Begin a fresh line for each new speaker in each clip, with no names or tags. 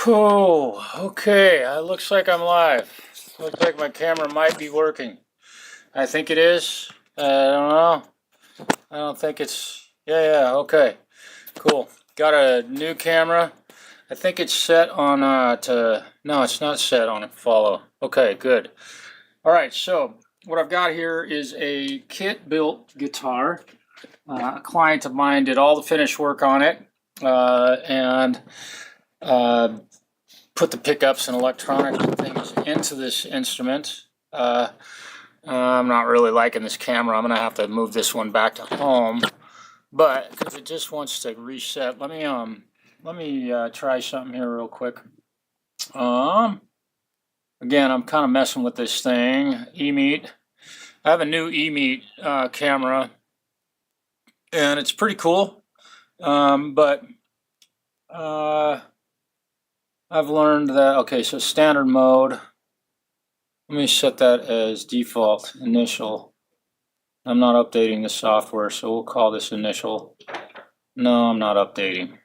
Cool. Okay, looks like I'm live. Looks like my camera might be working. I think it is. I don't know. I don't think it's. Yeah. Okay. Cool. Got a new camera. I think it's set on to. No, it's not set on follow. Okay, good. All right. So what I've got here is a kit-built guitar. A client of mine did all the finish work on it, and put the pickups and electronics and things into this instrument. I'm not really liking this camera. I'm gonna have to move this one back to home, but because it just wants to reset. Let me try something here real quick. Again, I'm kind of messing with this thing. eMeet. I have a new eMeet camera, and it's pretty cool. But I've learned that, okay, so standard mode. Let me set that as default, initial. I'm not updating the software, so we'll call this initial. No, I'm not updating.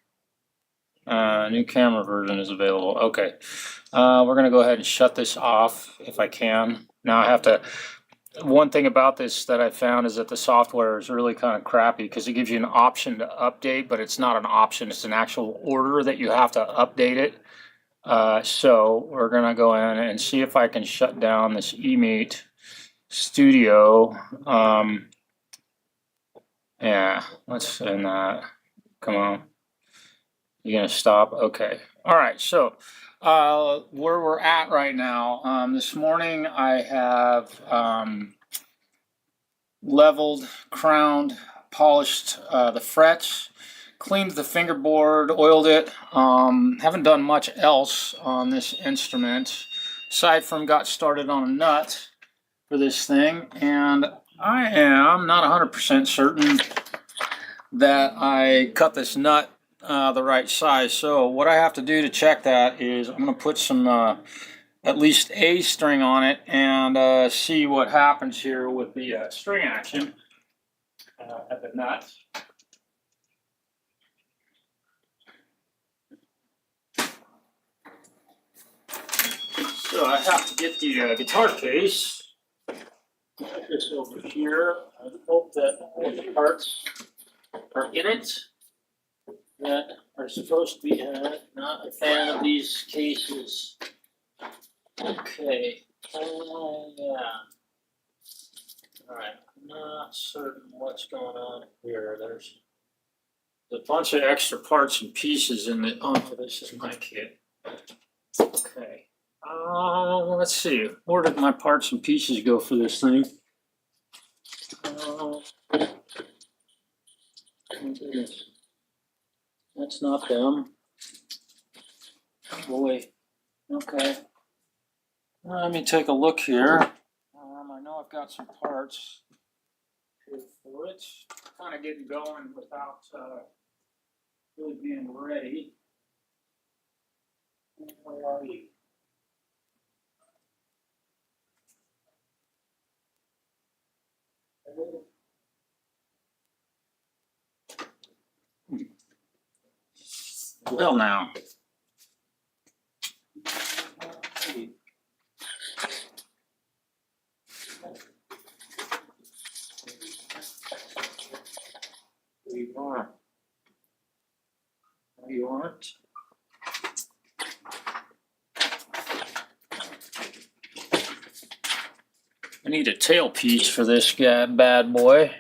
New camera version is available. Okay, we're gonna go ahead and shut this off if I can. Now I have to, one thing about this that I found is that the software is really kind of crappy because it gives you an option to update, but it's not an option, it's an actual order that you have to update it. So we're gonna go in and see if I can shut down this eMeet Studio. Yeah, let's end that. Come on. You gonna stop? Okay. All right. So where we're at right now, this morning I have leveled, crowned, polished the frets, cleaned the fingerboard, oiled it. Haven't done much else on this instrument aside from got started on a nut for this thing, and I am not 100% certain that I cut this nut the right size. So what I have to do to check that is I'm going to put some at least a string on it and see what happens here with the string action at the nut. So I have to get the guitar case. Put this over here. I hope that all the parts are in it that are supposed to be in it. Not a fan of these cases. Okay. Yeah. Alright. Not certain what's going on here. There's a bunch of extra parts and pieces in the. Oh, this is my kit. Okay. Let's see. Where did my parts and pieces go for this thing? That's not them. Boy. Okay. Let me take a look here. I know I've got some parts here for it. Kind of getting going without really being ready. Where are you? Well, now. You are. You aren't. I need a tailpiece for this guy, bad boy.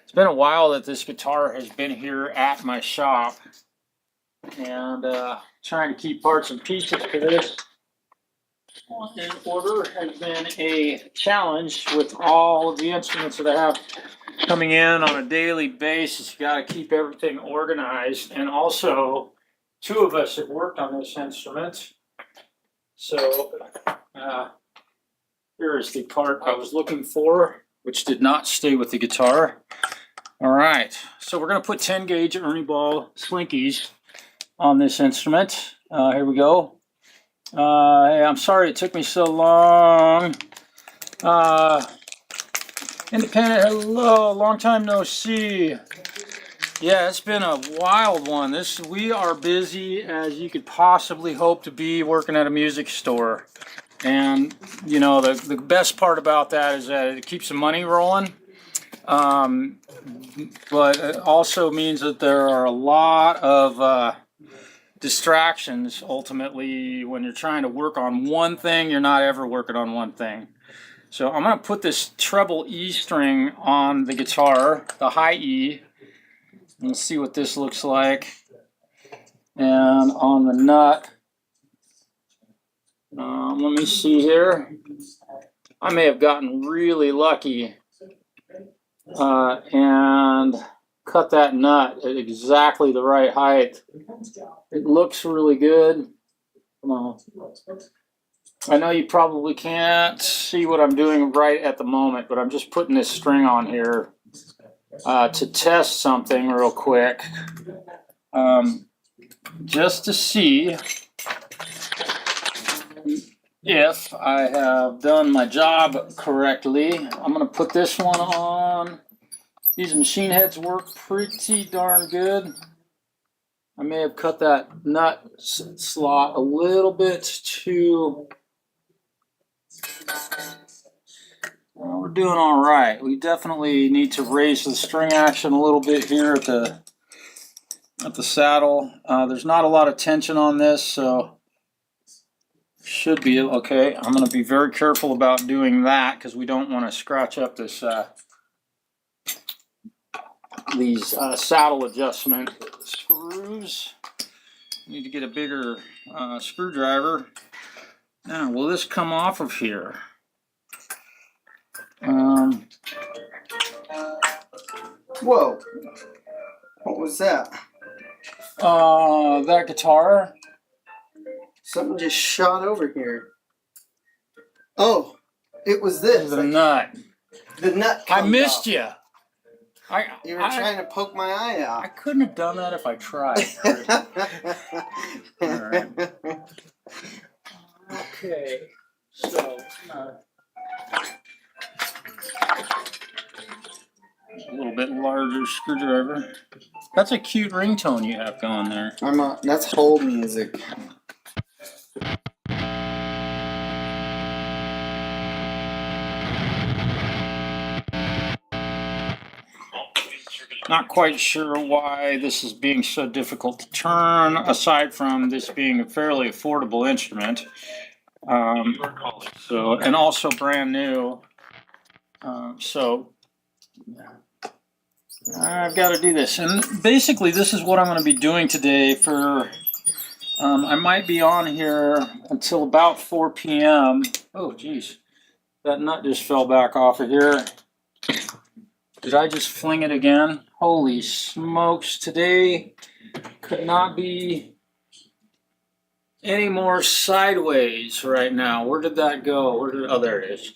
It's been a while that this guitar has been here at my shop, and trying to keep parts and pieces for this in order has been a challenge with all of the instruments that I have coming in on a daily basis. You got to keep everything organized, and also two of us have worked on this instrument, so here is the part I was looking for, which did not stay with the guitar. All right, so we're going to put 10 gauge Ernie Ball Slinkies on this instrument. Here we go. Hey, I'm sorry it took me so long. Independent, hello, long time no see. Yeah, it's been a wild one. We are busy as you could possibly hope to be working at a music store. And you know, the best part about that is that it keeps the money rolling. But it also means that there are a lot of distractions ultimately when you're trying to work on one thing. You're not ever working on one thing. So I'm going to put this treble E string on the guitar, the high E. Let's see what this looks like. And on the nut, let me see here. I may have gotten really lucky and cut that nut at exactly the right height. It looks really good. Come on. I know you probably can't see what I'm doing right at the moment, but I'm just putting this string on here to test something real quick. Just to see if I have done my job correctly. I'm going to put this one on. These machine heads work pretty darn good. I may have cut that nut slot a little bit too. Well, we're doing all right. We definitely need to raise the string action a little bit here at the saddle. There's not a lot of tension on this, so should be okay. I'm going to be very careful about doing that because we don't want to scratch up this these saddle adjustment screws. Need to get a bigger screwdriver. Now, will this come off of here?
Whoa! What was that?
That guitar.
Something just shot over here. Oh, it was this.
The nut.
The nut.
I missed you.
You were trying to poke my eye out.
I couldn't have done that if I tried. All right. Okay. So. A little bit larger screwdriver. That's a cute ringtone you have going there.
That's hold music.
Not quite sure why this is being so difficult to turn, aside from this being a fairly affordable instrument. And also brand new. So I've got to do this. And basically, this is what I'm going to be doing today for. I might be on here until about 4 p.m. Oh, geez. That nut just fell back off of here. Did I just fling it again? Holy smokes, today could not be any more sideways right now. Where did that go? Oh, there it is.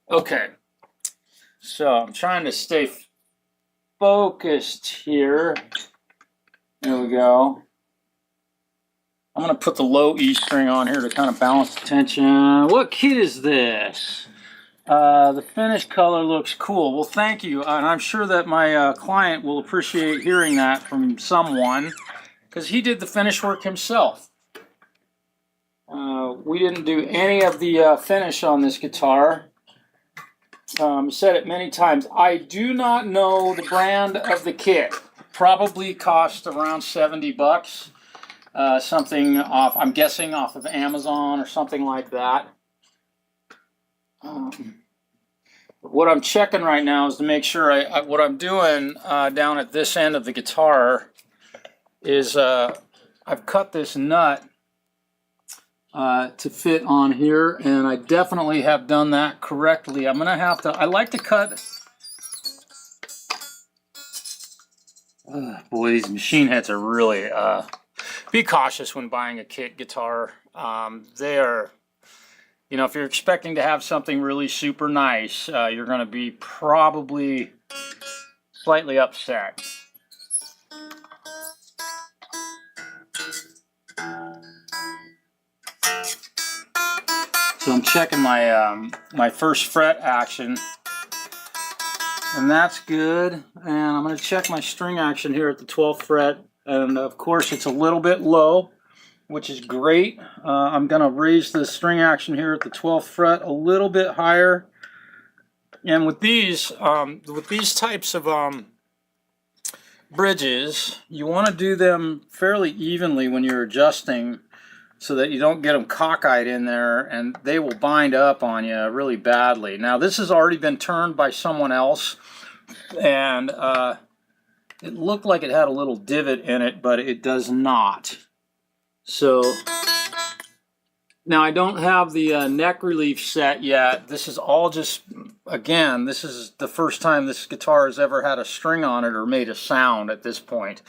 Okay. So I'm trying to stay focused here. There we go. I'm going to put the low E string on here to kind of balance the tension. What kit is this? The finished color looks cool. Well, thank you. And I'm sure that my client will appreciate hearing that from someone because he did the finish work himself. We didn't do any of the finish on this guitar. Said it many times. I do not know the brand of the kit. Probably cost around $70. Something off, I'm guessing off of Amazon or something like that. What I'm checking right now is to make sure what I'm doing down at this end of the guitar is I've cut this nut to fit on here, and I definitely have done that correctly. I'm gonna have to. I like to cut. Boy, these machine heads are really. Be cautious when buying a kit guitar. They are. You know, if you're expecting to have something really super nice, you're going to be probably slightly upset. So I'm checking my my first fret action. And that's good. And I'm going to check my string action here at the 12th fret. And of course, it's a little bit low, which is great. I'm going to raise the string action here at the 12th fret a little bit higher. And with these types of bridges, you want to do them fairly evenly when you're adjusting, so that you don't get them cockeyed in there and they will bind up on you really badly. Now this has already been turned by someone else, and it looked like it had a little divot in it, but it does not. So now I don't have the neck relief set yet. This is all just, again, this is the first time this guitar has ever had a string on it or made a sound at this point.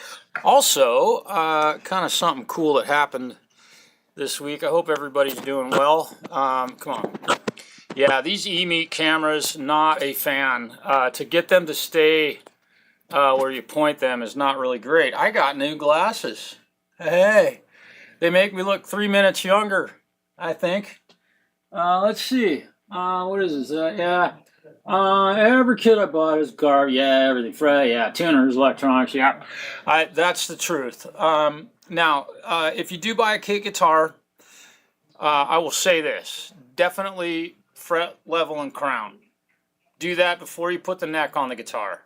Also, kind of something cool that happened this week. I hope everybody's doing well. Come on. Yeah, these E-Meet cameras, not a fan. To get them to stay where you point them is not really great. I got new glasses. Hey, they make me look 3 minutes younger, I think. Let's see. What is this? Yeah. Every kit I bought is garbage. Yeah, everything. Yeah, tuners, electronics. Yeah, that's the truth. Now, if you do buy a kit guitar, I will say this. Definitely fret, level, and crown. Do that before you put the neck on the guitar.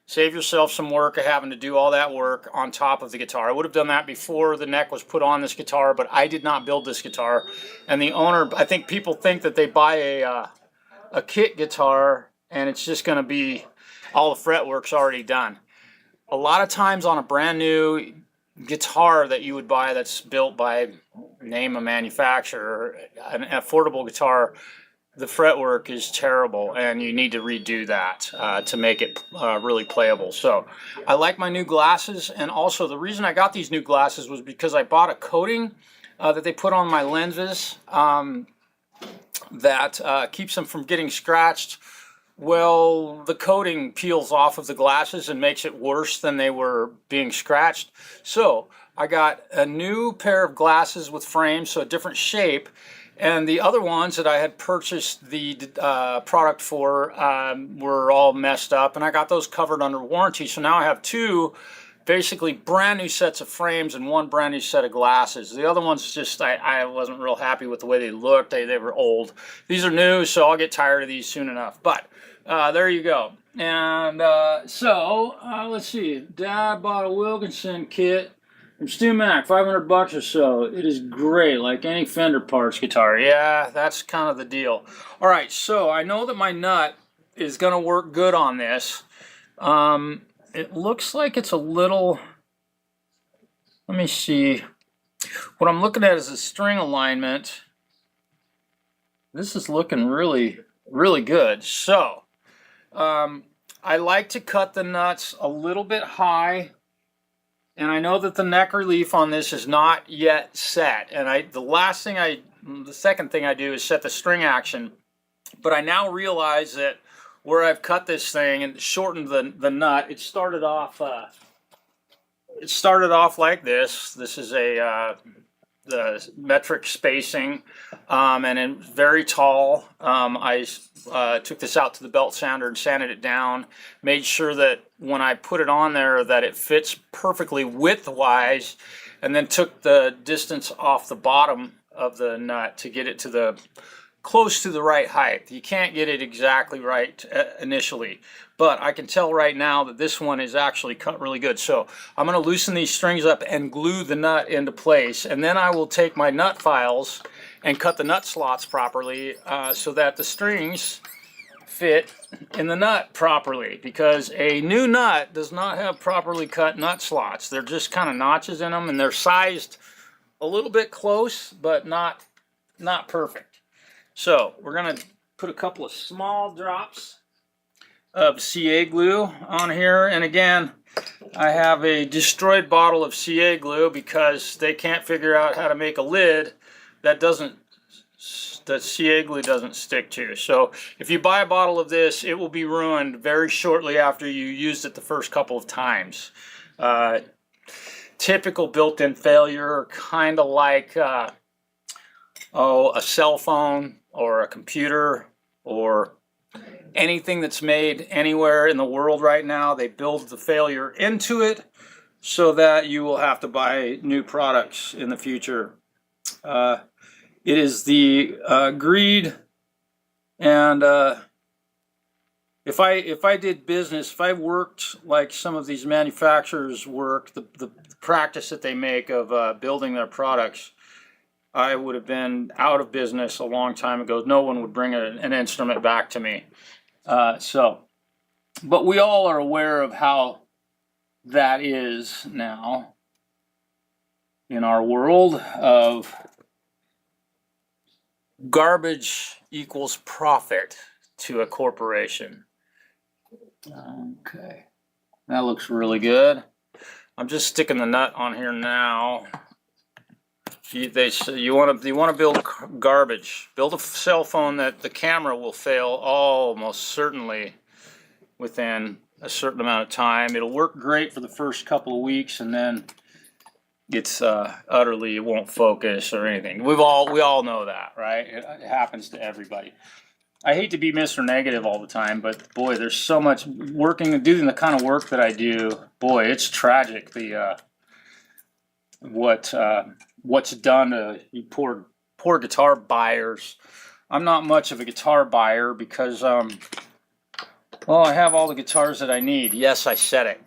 Save yourself some work of having to do all that work on top of the guitar. I would have done that before the neck was put on this guitar, but I did not build this guitar. And the owner, I think people think that they buy a kit guitar and it's just going to be all the fretwork's already done. A lot of times on a brand new guitar that you would buy that's built by, name a manufacturer, an affordable guitar, the fretwork is terrible and you need to redo that to make it really playable. So I like my new glasses, and also the reason I got these new glasses was because I bought a coating that they put on my lenses that keeps them from getting scratched. Well, the coating peels off of the glasses and makes it worse than they were being scratched. So I got a new pair of glasses with frames, so a different shape. And the other ones that I had purchased the product for were all messed up, and I got those covered under warranty. So now I have two basically brand new sets of frames and one brand new set of glasses. The other ones just, I wasn't real happy with the way they looked. They were old. These are new, so I'll get tired of these soon enough. But there you go. And so let's see. Dad bought a Wilkinson kit from Stu Mac, $500 or so. It is great, like any Fender parts guitar. Yeah, that's kind of the deal. All right, so I know that my nut is going to work good on this. It looks like it's a little, let me see. What I'm looking at is the string alignment. This is looking really, really good. So, I like to cut the nuts a little bit high. And I know that the neck relief on this is not yet set. And the second thing I do is set the string action. But I now realize that where I've cut this thing and shortened the nut, it started off like this. This is the metric spacing, and it's very tall. I took this out to the belt sander and sanded it down, made sure that when I put it on there that it fits perfectly width-wise, and then took the distance off the bottom of the nut to get it to close to the right height. You can't get it exactly right initially, but I can tell right now that this one is actually cut really good. So I'm going to loosen these strings up and glue the nut into place, and then I will take my nut files and cut the nut slots properly so that the strings fit in the nut properly, because a new nut does not have properly cut nut slots. They're just kind of notches in them, and they're sized a little bit close, but not perfect. So we're going to put a couple of small drops of CA glue on here. And again, I have a destroyed bottle of CA glue because they can't figure out how to make a lid that CA glue doesn't stick to. So if you buy a bottle of this, it will be ruined very shortly after you used it the first couple of times. Typical built-in failure, kind of like a cell phone or a computer or anything that's made anywhere in the world right now, they build the failure into it so that you will have to buy new products in the future. It is the greed, and if I did business, if I worked like some of these manufacturers work, the practice that they make of building their products, I would have been out of business a long time ago. No one would bring an instrument back to me. But we all are aware of how that is now in our world of garbage equals profit to a corporation. Okay, that looks really good. I'm just sticking the nut on here now. You want to build garbage. Build a cell phone that the camera will fail almost certainly within a certain amount of time. It'll work great for the first couple of weeks, and then it's utterly, it won't focus or anything. We all know that, right? It happens to everybody. I hate to be Mr. Negative all the time, but boy, there's so much doing the kind of work that I do. Boy, it's tragic. What's done to you poor guitar buyers. I'm not much of a guitar buyer because well, I have all the guitars that I need. Yes, I said it.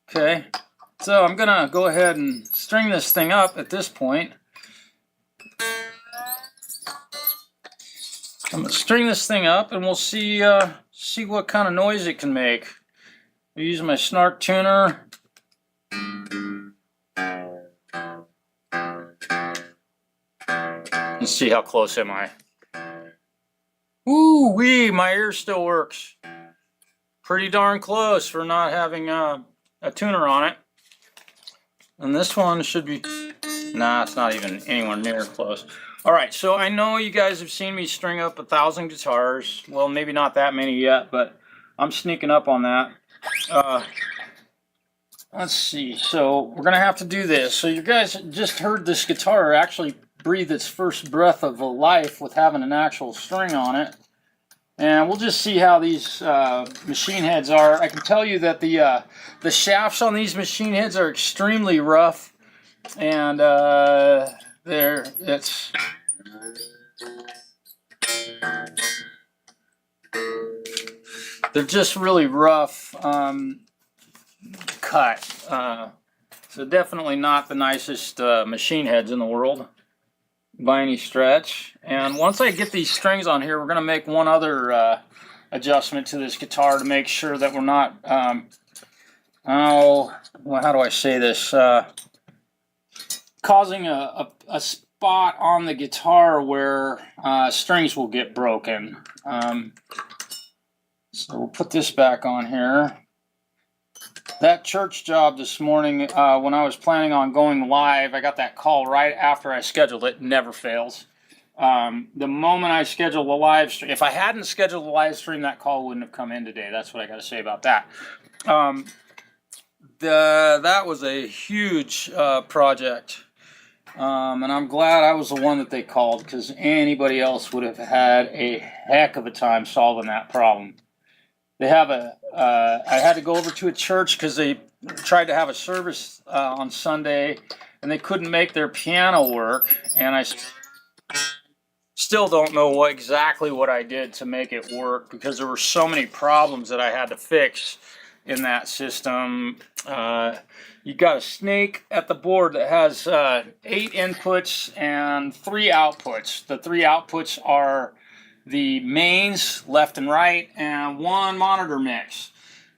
Okay, so I'm gonna go ahead and string this thing up at this point. I'm gonna string this thing up, and we'll see what kind of noise it can make. I'm using my snark tuner. Let's see how close am I. Ooh wee, my ear still works. Pretty darn close for not having a tuner on it. And this one should be, nah, it's not even anywhere near close. All right, so I know you guys have seen me string up 1,000 guitars. Well, maybe not that many yet, but I'm sneaking up on that. Let's see, so we're gonna have to do this. So you guys just heard this guitar actually breathe its first breath of life with having an actual string on it. And we'll just see how these machine heads are. I can tell you that the shafts on these machine heads are extremely rough, and they're just really rough cut. So definitely not the nicest machine heads in the world by any stretch. And once I get these strings on here, we're going to make one other adjustment to this guitar to make sure that we're not, how do I say this, causing a spot on the guitar where strings will get broken. So we'll put this back on here. That church job this morning, when I was planning on going live, I got that call right after I scheduled it. Never fails. The moment I scheduled the live stream, if I hadn't scheduled the live stream, that call wouldn't have come in today. That's what I got to say about that. That was a huge project, and I'm glad I was the one that they called, because anybody else would have had a heck of a time solving that problem. They have I had to go over to a church because they tried to have a service on Sunday, and they couldn't make their piano work, and I still don't know exactly what I did to make it work, because there were so many problems that I had to fix in that system. You got a snake at the board that has 8 inputs and 3 outputs. The 3 outputs are the mains, left and right, and 1 monitor mix.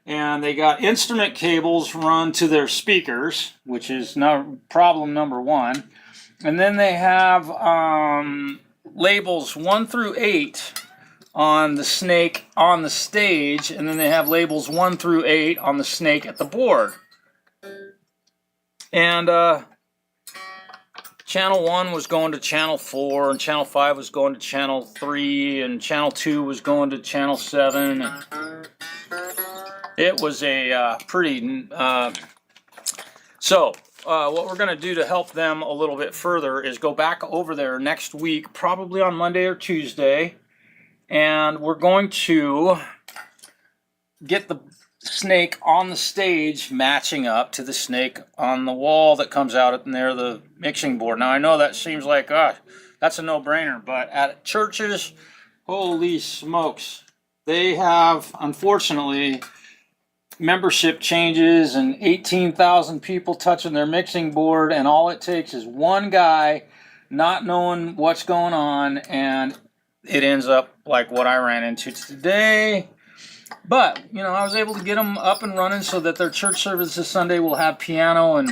And they got instrument cables run to their speakers, which is problem number 1. And then they have labels 1 through 8 on the snake on the stage, and then they have labels 1 through 8 on the snake at the board. And channel 1 was going to channel 4, and channel 5 was going to channel 3, and channel 2 was going to channel 7. It was a pretty... what we're going to do to help them a little bit further is go back over there next week, probably on Monday or Tuesday, And we're going to get the snake on the stage matching up to the snake on the wall that comes out near the mixing board. Now I know that seems like, that's a no-brainer, but at churches, holy smokes, they have, unfortunately, membership changes and 18,000 people touching their mixing board, and all it takes is one guy not knowing what's going on, and it ends up like what I ran into today. But, you know, I was able to get them up and running so that their church service this Sunday will have piano. And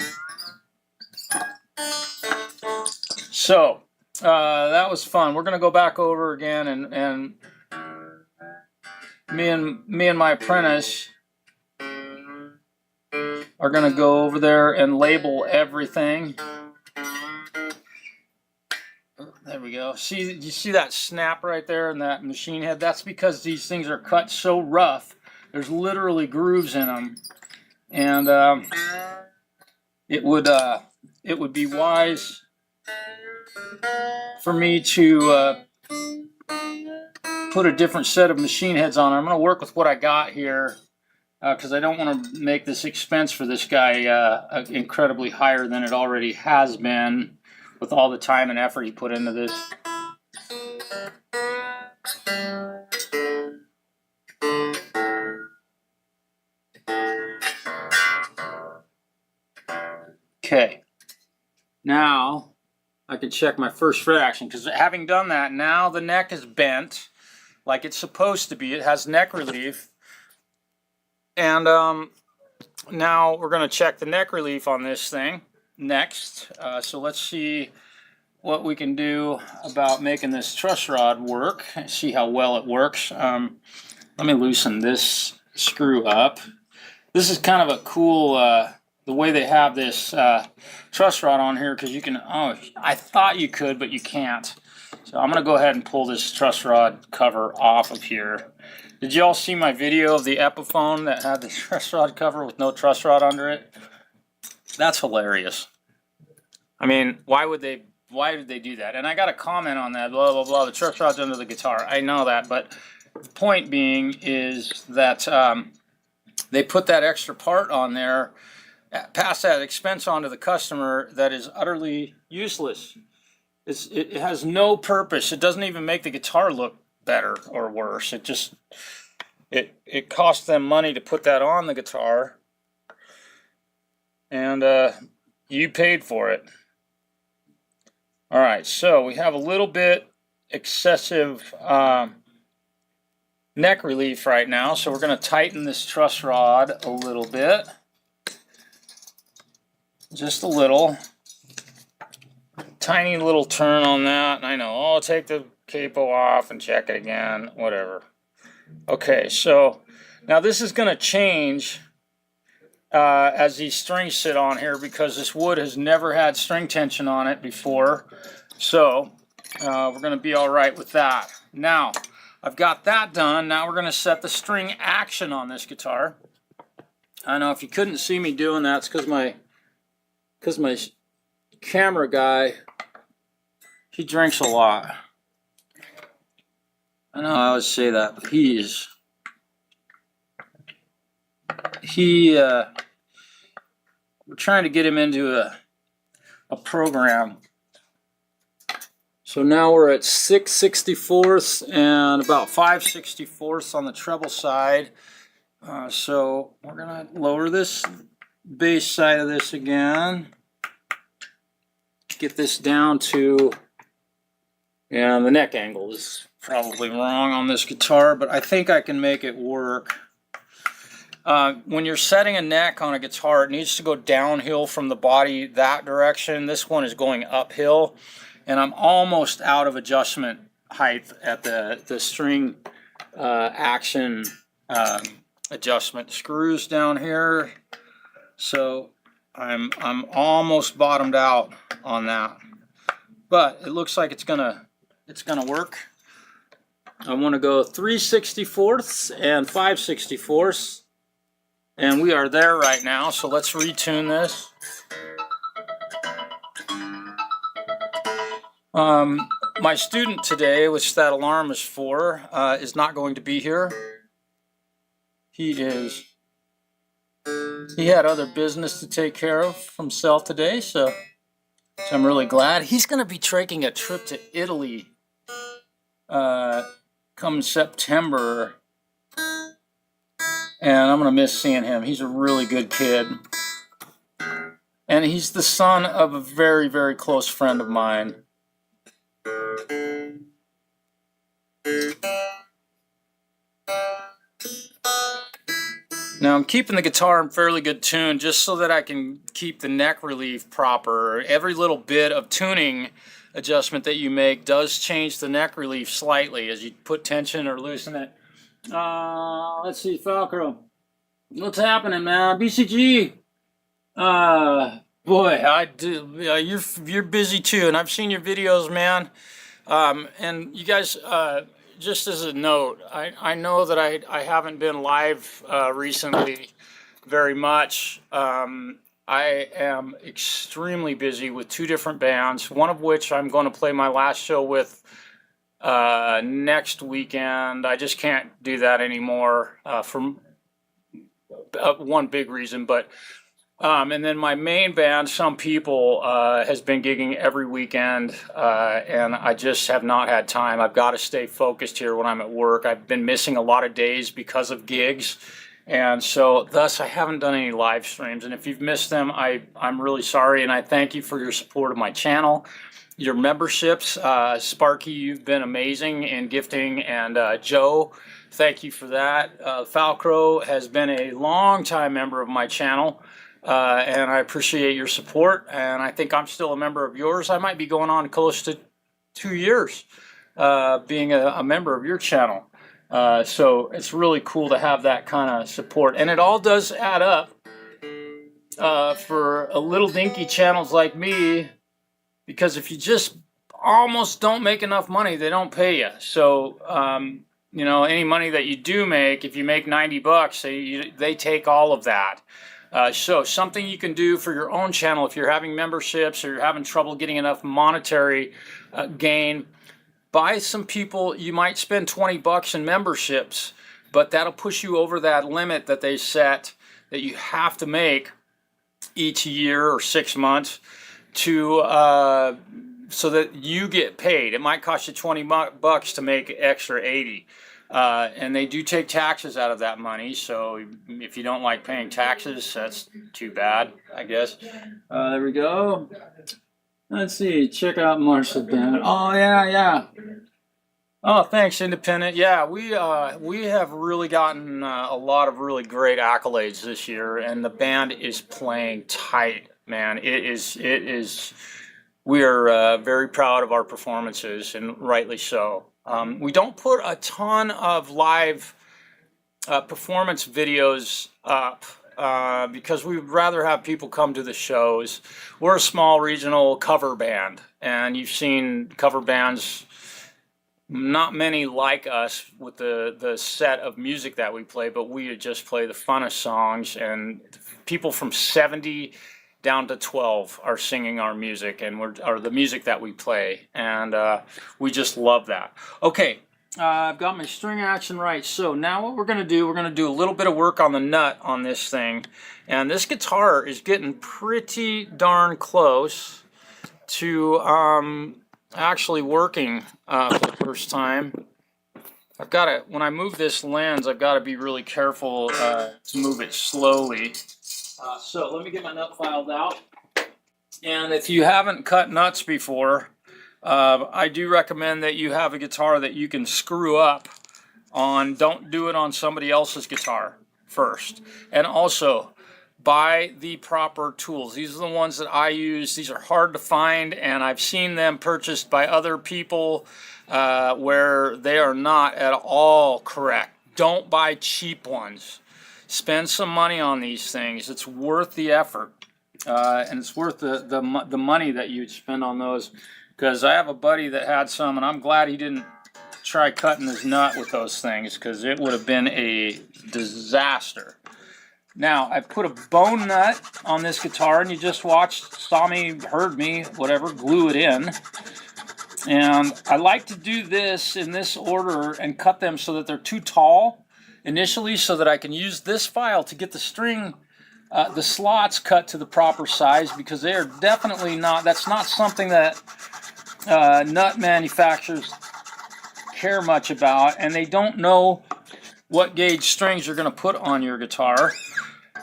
so that was fun. We're going to go back over again, and me and my apprentice are going to go over there and label everything. There we go. See, you see that snap right there in that machine head? That's because these things are cut so rough. There's literally grooves in them, and it would be wise for me to put a different set of machine heads on. I'm going to work with what I got here because I don't want to make this expense for this guy incredibly higher than it already has been with all the time and effort he put into this. Okay, now I can check my first fret action, because having done that, now the neck is bent like it's supposed to be. It has neck relief, and now we're going to check the neck relief on this thing next. So let's see what we can do about making this truss rod work, see how well it works. Let me loosen this screw up. This is kind of a cool the way they have this truss rod on here, because you can, I thought you could, but you can't. So I'm going to go ahead and pull this truss rod cover off of here. Did you all see my video of the Epiphone that had the truss rod cover with no truss rod under it? That's hilarious. I mean, why did they do that? And I got a comment on that, blah, blah, blah, the truss rod's under the guitar. I know that, but the point being is that they put that extra part on there, pass that expense on to the customer that is utterly useless. It has no purpose. It doesn't even make the guitar look better or worse. It just, it costs them money to put that on the guitar, and you paid for it. All right, so we have a little bit excessive neck relief right now, so we're going to tighten this truss rod a little bit. Just a little. Tiny little turn on that. I know, I'll take the capo off and check it again, whatever. Okay, so now this is going to change as these strings sit on here, because this wood has never had string tension on it before. So we're going to be all right with that. Now, I've got that done. Now we're going to set the string action on this guitar. I know if you couldn't see me doing that, it's because my camera guy, he drinks a lot. I know I always say that, but we're trying to get him into a program. So now we're at 6/64 and about 5/64 on the treble side. So we're gonna lower this bass side of this again. Get this down to, and the neck angle is probably wrong on this guitar, but I think I can make it work. When you're setting a neck on a guitar, it needs to go downhill from the body that direction. This one is going uphill, and I'm almost out of adjustment height at the string action adjustment screws down here. So I'm almost bottomed out on that, but it looks like it's gonna work. I want to go 3/64 and 5/64, and we are there right now. So let's retune this. My student today, which that alarm is for, is not going to be here. He had other business to take care of himself today, so I'm really glad. He's going to be taking a trip to Italy come September, and I'm going to miss seeing him. He's a really good kid, and he's the son of a very, very close friend of mine. Now I'm keeping the guitar in fairly good tune just so that I can keep the neck relief proper. Every little bit of tuning adjustment that you make does change the neck relief slightly as you put tension or loosen it. Let's see, Falco. What's happening, man? BCG. Boy, I do. You're busy too, and I've seen your videos, man. And you guys, just as a note, I know that I haven't been live recently very much. I am extremely busy with 2 different bands, one of which I'm going to play my last show with next weekend. I just can't do that anymore for one big reason, but and then my main band, Some People, has been gigging every weekend, and I just have not had time. I've got to stay focused here when I'm at work. I've been missing a lot of days because of gigs, and so thus I haven't done any live streams. And if you've missed them, I'm really sorry, and I thank you for your support of my channel. Your memberships, Sparky, you've been amazing in gifting, and Joe, thank you for that. Falcro has been a long-time member of my channel. And I appreciate your support, and I think I'm still a member of yours. I might be going on close to 2 years being a member of your channel. So it's really cool to have that kind of support. And it all does add up for a little dinky channels like me, because if you just almost don't make enough money, they don't pay you. So, you know, any money that you do make, if you make $90, they take all of that. So something you can do for your own channel if you're having memberships or you're having trouble getting enough monetary gain, buy Some People. You might spend $20 in memberships, but that'll push you over that limit that they set that you have to make each year or 6 months to so that you get paid. It might cost you $20 to make extra 80. And they do take taxes out of that money, so if you don't like paying taxes, that's too bad, I guess. There we go. Let's see, check out Marshall Bennett. Oh, yeah. Oh, thanks, Independent. Yeah, we have really gotten a lot of really great accolades this year, and the band is playing tight, man. It is. We are very proud of our performances, and rightly so. We don't put a ton of live performance videos up because we'd rather have people come to the shows. We're a small regional cover band, and you've seen cover bands, not many like us with the set of music that we play, but we just play the funnest songs, and people from 70 down to 12 are singing our music, and or the music that we play, and we just love that. Okay, I've got my string action right. So now what we're going to do a little bit of work on the nut on this thing, and this guitar is getting pretty darn close to actually working for the first time. I've got to, when I move this lens, I've got to be really careful to move it slowly. So let me get my nut filed out. And if you haven't cut nuts before, I do recommend that you have a guitar that you can screw up on. Don't do it on somebody else's guitar first. And also, buy the proper tools. These are the ones that I use. These are hard to find, and I've seen them purchased by other people where they are not at all correct. Don't buy cheap ones. Spend some money on these things. It's worth the effort, and it's worth the money that you'd spend on those. Because I have a buddy that had some, and I'm glad he didn't try cutting his nut with those things, because it would have been a disaster. Now, I've put a bone nut on this guitar, and you just watched, saw me, heard me, whatever, glue it in. And I like to do this in this order and cut them so that they're too tall initially, so that I can use this file to get the string, the slots cut to the proper size, because they are definitely not, that's not something that nut manufacturers care much about, and they don't know what gauge strings you're going to put on your guitar.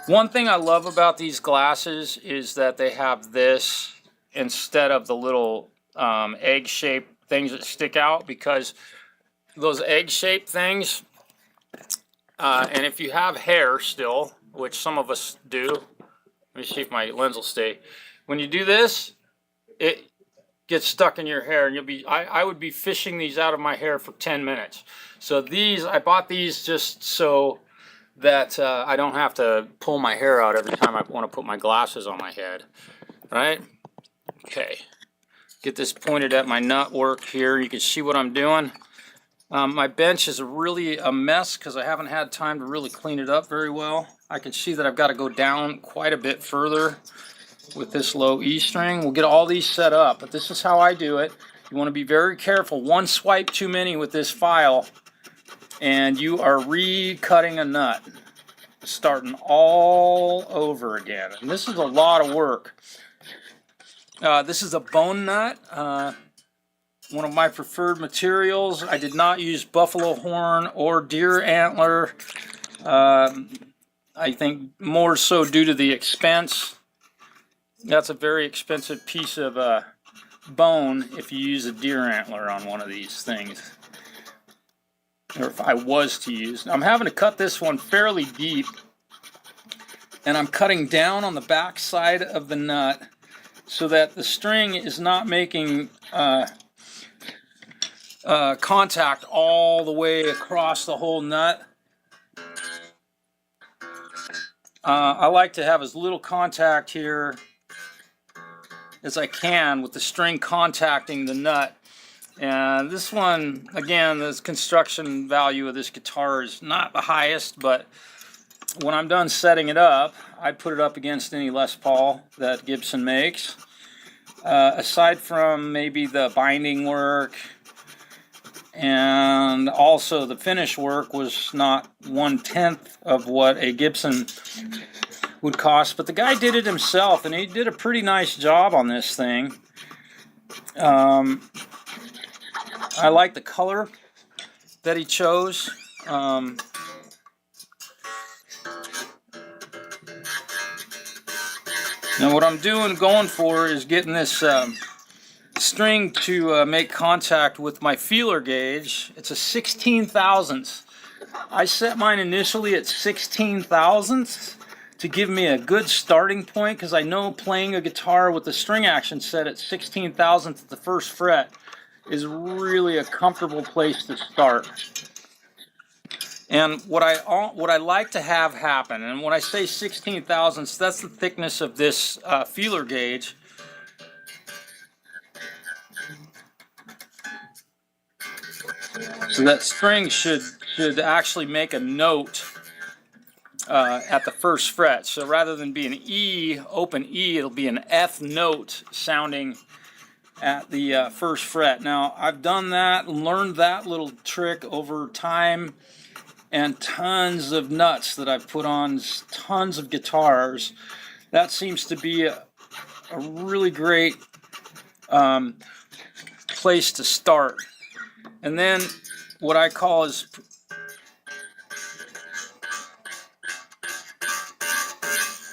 One thing I love about these glasses is that they have this instead of the little egg-shaped things that stick out, because those egg-shaped things, and if you have hair still, which some of us do, let me see if my lens will stay. When you do this, it gets stuck in your hair, and you'll be, I would be fishing these out of my hair for 10 minutes. So these, I bought these just so that I don't have to pull my hair out every time I want to put my glasses on my head, right? Okay, get this pointed at my nut work here. You can see what I'm doing. My bench is really a mess because I haven't had time to really clean it up very well. I can see that I've got to go down quite a bit further with this low E string. We'll get all these set up, but this is how I do it. You want to be very careful. One swipe too many with this file, and you are recutting a nut, starting all over again. And this is a lot of work. This is a bone nut, one of my preferred materials. I did not use buffalo horn or deer antler. I think more so due to the expense. That's a very expensive piece of bone if you use a deer antler on one of these things. Or if I was to use. I'm having to cut this one fairly deep, and I'm cutting down on the back side of the nut so that the string is not making contact all the way across the whole nut. I like to have as little contact here as I can with the string contacting the nut. And this one, again, the construction value of this guitar is not the highest, but when I'm done setting it up, I put it up against any Les Paul that Gibson makes. Aside from maybe the binding work, and also the finish work was not 1/10 of what a Gibson would cost, but the guy did it himself, and he did a pretty nice job on this thing. I like the color that he chose. Now what I'm going for is getting this string to make contact with my feeler gauge. It's a 16 thousandths. I set mine initially at 16 thousandths to give me a good starting point, because I know playing a guitar with the string action set at 16 thousandths at the first fret is really a comfortable place to start. And what I like to have happen, and when I say 16 thousandths, that's the thickness of this feeler gauge. So that string should actually make a note at the first fret. So rather than be an E, open E, it'll be an F note sounding at the first fret. Now, I've done that and learned that little trick over time, and tons of nuts that I've put on tons of guitars. That seems to be a really great place to start. And then what I call is,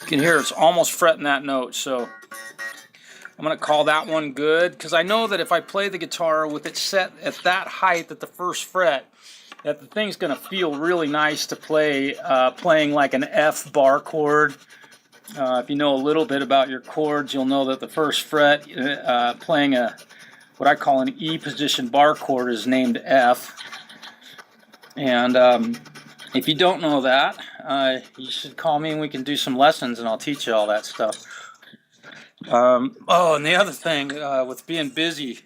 you can hear it's almost fretting that note, so I'm going to call that one good, because I know that if I play the guitar with it set at that height at the first fret, that the thing's going to feel really nice to play, playing like an F bar chord. If you know a little bit about your chords, you'll know that the first fret, playing what I call an E position bar chord, is named F. And if you don't know that, you should call me and we can do some lessons and I'll teach you all that stuff. Oh, and the other thing, with being busy,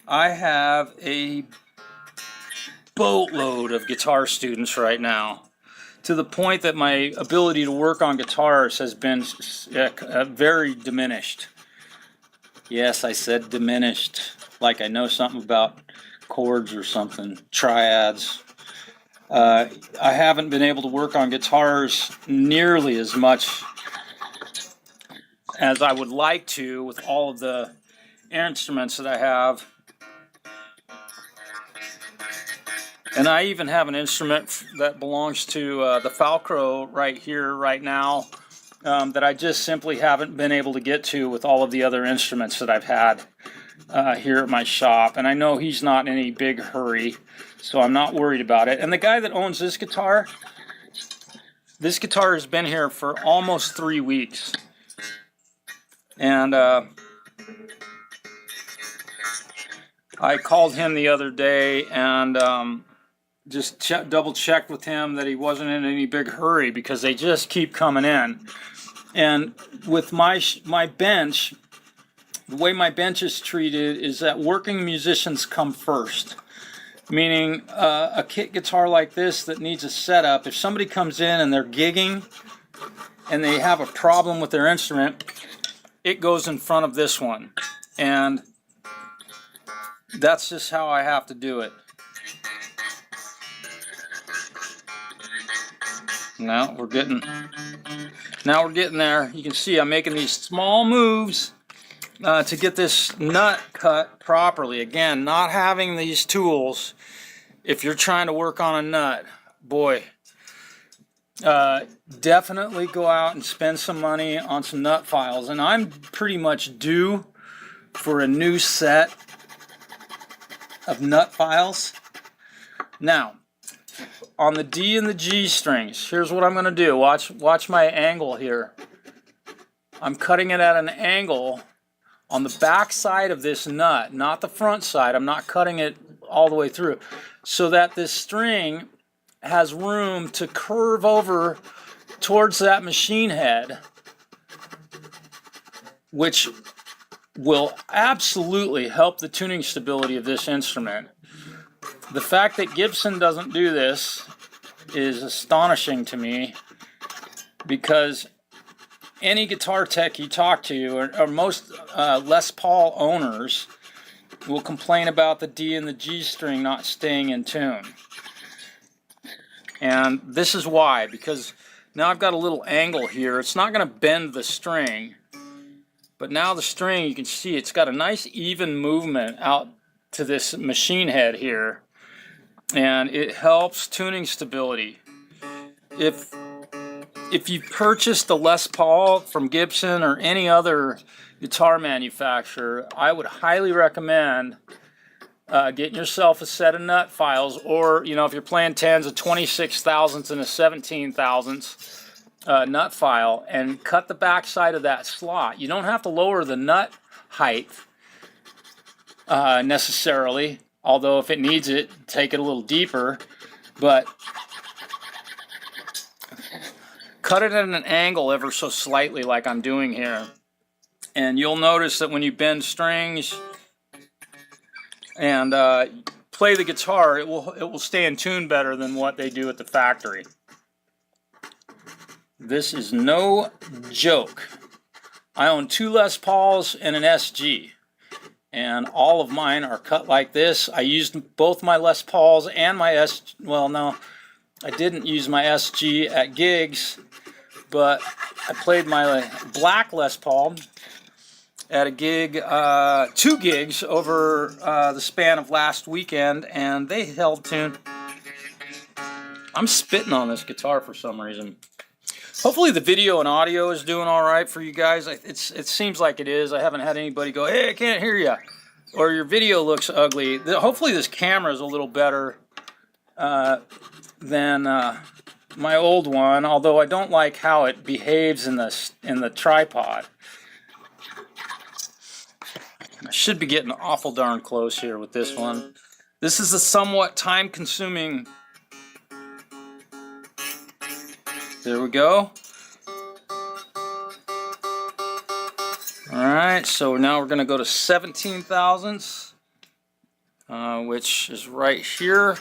I have a boatload of guitar students right now, to the point that my ability to work on guitars has been very diminished. Yes, I said diminished. like I know something about chords or something, triads. I haven't been able to work on guitars nearly as much as I would like to with all of the instruments that I have. And I even have an instrument that belongs to the Falcro right here, right now, that I just simply haven't been able to get to with all of the other instruments that I've had here at my shop. And I know he's not in any big hurry, so I'm not worried about it. And the guy that owns this guitar has been here for almost 3 weeks. And I called him the other day and just double checked with him that he wasn't in any big hurry, because they just keep coming in. And with my bench, the way my bench is treated is that working musicians come first. Meaning a kit guitar like this that needs a setup, if somebody comes in and they're gigging and they have a problem with their instrument, it goes in front of this one. And that's just how I have to do it. Now we're getting there. You can see I'm making these small moves to get this nut cut properly. Again, not having these tools, if you're trying to work on a nut, boy, definitely go out and spend some money on some nut files. And I'm pretty much due for a new set of nut files. Now, on the D and the G strings, here's what I'm going to do. Watch my angle here. I'm cutting it at an angle on the back side of this nut, not the front side. I'm not cutting it all the way through, so that this string has room to curve over towards that machine head, which will absolutely help the tuning stability of this instrument. The fact that Gibson doesn't do this is astonishing to me, because any guitar tech you talk to, or most Les Paul owners, will complain about the D and the G string not staying in tune. And this is why, because now I've got a little angle here. It's not going to bend the string, but now the string, you can see it's got a nice even movement out to this machine head here, and it helps tuning stability. If you purchased the Les Paul from Gibson or any other guitar manufacturer, I would highly recommend getting yourself a set of nut files, or, you know, if you're playing 10s, a 26 thousandths and a 17 thousandths nut file, and cut the back side of that slot. You don't have to lower the nut height necessarily, although if it needs it, take it a little deeper, but cut it at an angle ever so slightly like I'm doing here. And you'll notice that when you bend strings and play the guitar, it will stay in tune better than what they do at the factory. This is no joke. I own 2 Les Pauls and an SG, and all of mine are cut like this. I used both my Les Pauls and my well, no, I didn't use my SG at gigs, but I played my black Les Paul at a gig, 2 gigs over the span of last weekend, and they held tune. I'm spitting on this guitar for some reason. Hopefully the video and audio is doing all right for you guys. It seems like it is. I haven't had anybody go, "Hey, I can't hear you," or "Your video looks ugly." Hopefully this camera is a little better than my old one, although I don't like how it behaves in the tripod. I should be getting awful darn close here with this one. This is a somewhat time-consuming. There we go. Alright, so now we're going to go to 17 thousandths, which is right here.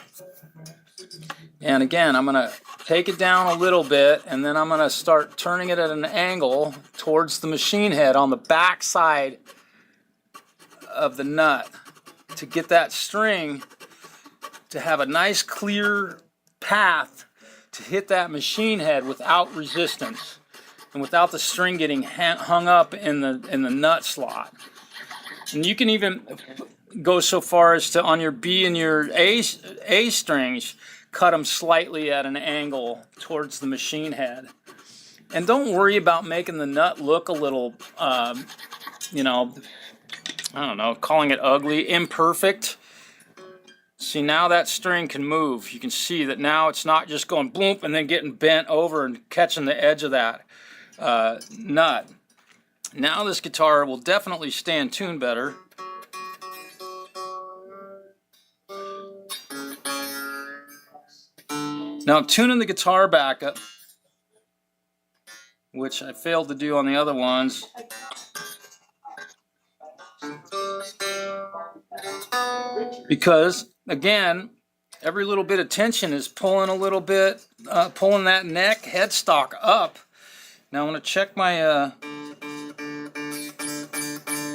And again, I'm going to take it down a little bit, and then I'm going to start turning it at an angle towards the machine head on the back side of the nut. to get that string to have a nice clear path to hit that machine head without resistance and without the string getting hung up in the nut slot. And you can even go so far as to, on your B and your A strings, cut them slightly at an angle towards the machine head. And don't worry about making the nut look a little, you know, I don't know, calling it ugly, imperfect. See, now that string can move. You can see that now it's not just going bloop and then getting bent over and catching the edge of that nut. Now this guitar will definitely stay in tune better. Now I'm tuning the guitar back up, which I failed to do on the other ones. Because, again, every little bit of tension is pulling a little bit, pulling that neck headstock up. Now I want to check my,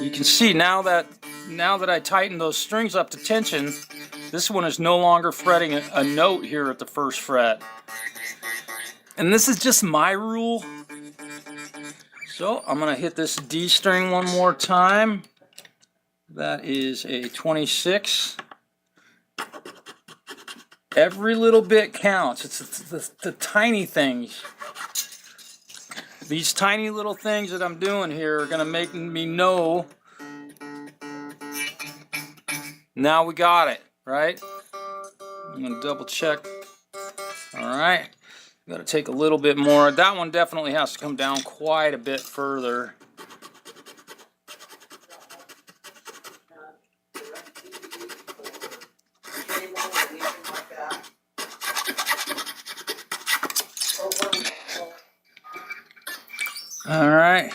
you can see now that I tighten those strings up to tension, this one is no longer fretting a note here at the first fret. And this is just my rule. So I'm going to hit this D string one more time. That is a 26. Every little bit counts. It's the tiny things. These tiny little things that I'm doing here are going to make me know. Now we got it, right? I'm going to double check. All right. Got to take a little bit more. That one definitely has to come down quite a bit further. All right.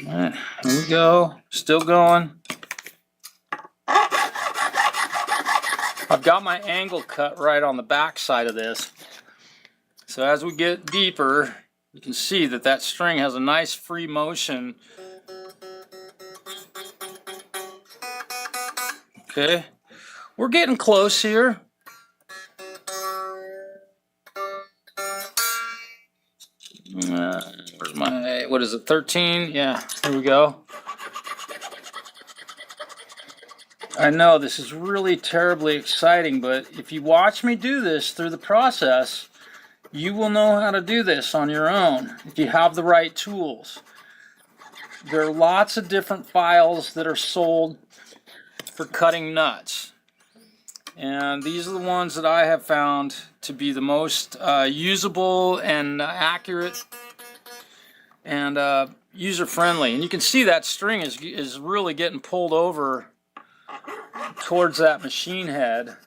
All right, here we go. Still going. I've got my angle cut right on the back side of this. So as we get deeper, you can see that that string has a nice free motion. Okay. We're getting close here. Where's my, what is it, 13? Yeah, here we go. I know this is really terribly exciting, but if you watch me do this through the process, you will know how to do this on your own if you have the right tools. There are lots of different files that are sold for cutting nuts. And these are the ones that I have found to be the most usable and accurate and user-friendly. And you can see that string is really getting pulled over towards that machine head.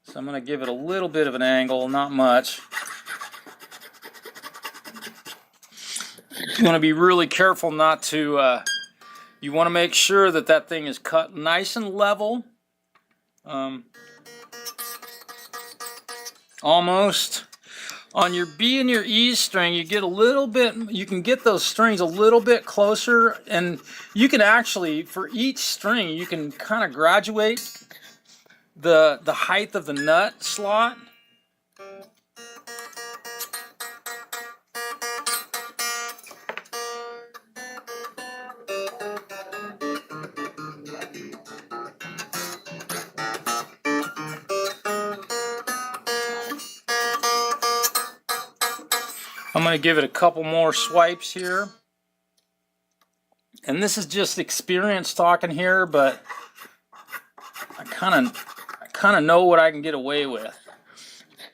So I'm going to give it a little bit of an angle, not much. You want to be really careful not to, you want to make sure that that thing is cut nice and level. Almost. On your B and your E string, you get a little bit, you can get those strings a little bit closer, and you can actually, for each string, you can kind of graduate the height of the nut slot. I'm going to give it a couple more swipes here. And this is just experience talking here, but I kind of know what I can get away with.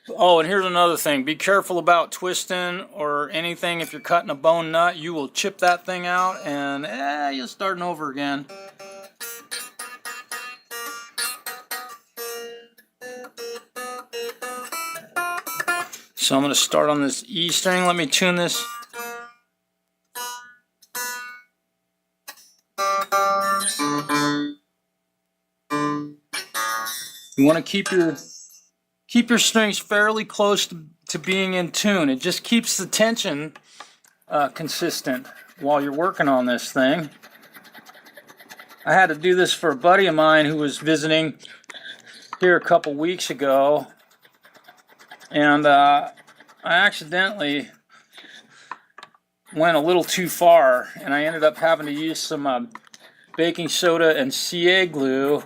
Oh, and here's another thing. Be careful about twisting or anything. If you're cutting a bone nut, you will chip that thing out and you're starting over again. So I'm going to start on this E string. Let me tune this. You want to keep your strings fairly close to being in tune. It just keeps the tension consistent while you're working on this thing. I had to do this for a buddy of mine who was visiting here a couple weeks ago, and I accidentally went a little too far, and I ended up having to use some baking soda and CA glue.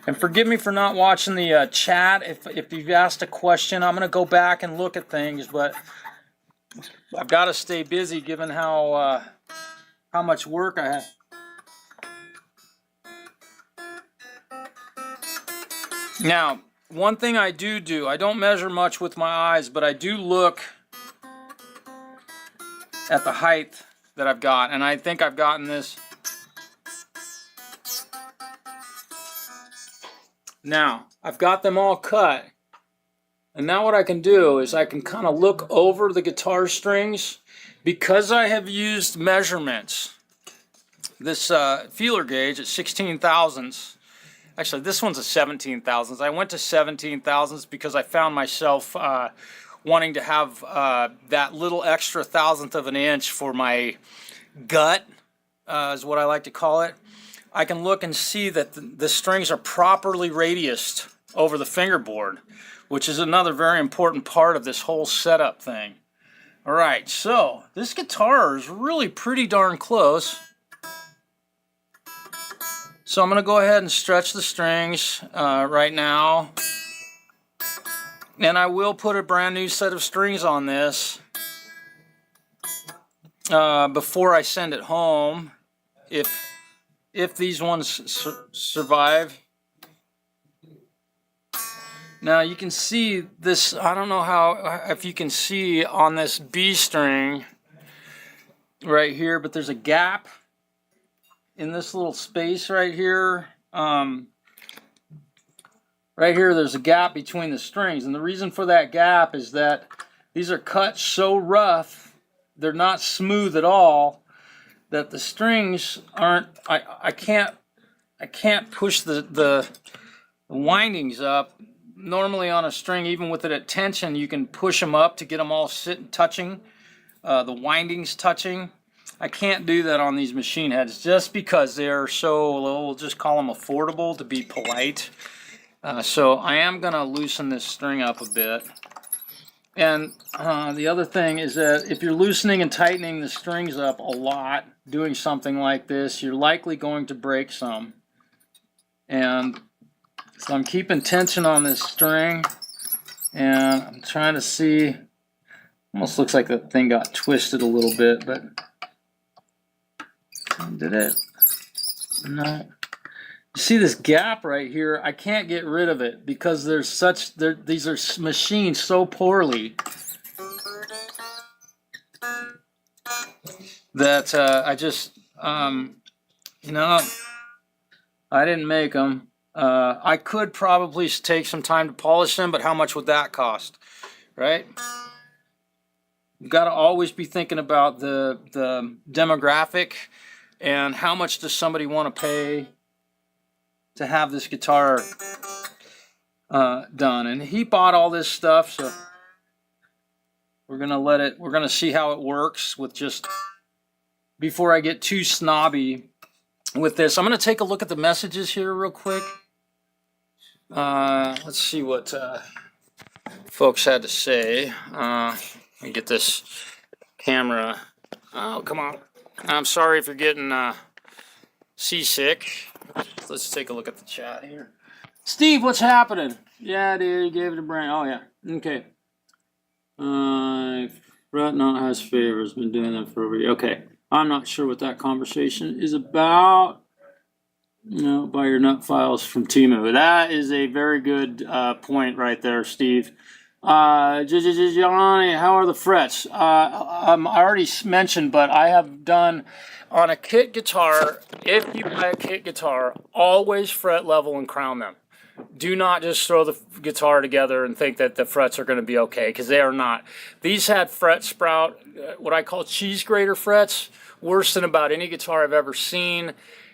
And forgive me for not watching the chat. If you've asked a question, I'm going to go back and look at things, but I've got to stay busy given how much work I have. Now, one thing I do, I don't measure much with my eyes, but I do look at the height that I've got, and I think I've gotten this. Now, I've got them all cut, and now what I can do is I can kind of look over the guitar strings. Because I have used measurements, this feeler gauge at 16 thousandths. Actually, this one's a 17 thousandths. I went to 17 thousandths because I found myself wanting to have that little extra thousandth of an inch for my gut, is what I like to call it. I can look and see that the strings are properly radiused over the fingerboard, which is another very important part of this whole setup thing. All right, so this guitar is really pretty darn close. So I'm going to go ahead and stretch the strings right now. And I will put a brand new set of strings on this before I send it home, if these ones survive. Now you can see this, I don't know if you can see on this B string right here, but there's a gap in this little space right here. Right here, there's a gap between the strings, and the reason for that gap is that these are cut so rough, they're not smooth at all, that the strings aren't. I can't push the windings up. Normally on a string, even with it at tension, you can push them up to get them all touching, the windings touching. I can't do that on these machine heads just because they're so, we'll just call them affordable to be polite. So I am going to loosen this string up a bit. And the other thing is that if you're loosening and tightening the strings up a lot, doing something like this, you're likely going to break some. And so I'm keeping tension on this string, and I'm trying to see, almost looks like the thing got twisted a little bit, but did it? No. You see this gap right here? I can't get rid of it because there's these are machined so poorly that I just, you know, I didn't make them. I could probably take some time to polish them, but how much would that cost, right? You've got to always be thinking about the demographic and how much does somebody want to pay to have this guitar done. And he bought all this stuff, so we're gonna see how it works with just, before I get too snobby with this. I'm gonna take a look at the messages here real quick. Let's see what folks had to say. Let me get this camera. Oh, come on. I'm sorry if you're getting seasick. Let's take a look at the chat here. Steve, what's happening? Yeah, dude, you gave it a brain. Oh, yeah. Okay. Fret not has favors. Been doing that for over a year. Okay. I'm not sure what that conversation is about. No, buy your nut files from Temu. That is a very good point right there, Steve. Johnny, how are the frets? I already mentioned, but I have done on a kit guitar. If you buy a kit guitar, always fret level and crown them. Do not just throw the guitar together and think that the frets are going to be okay, because they are not. These had fret sprout, what I call cheese grater frets, worse than about any guitar I've ever seen.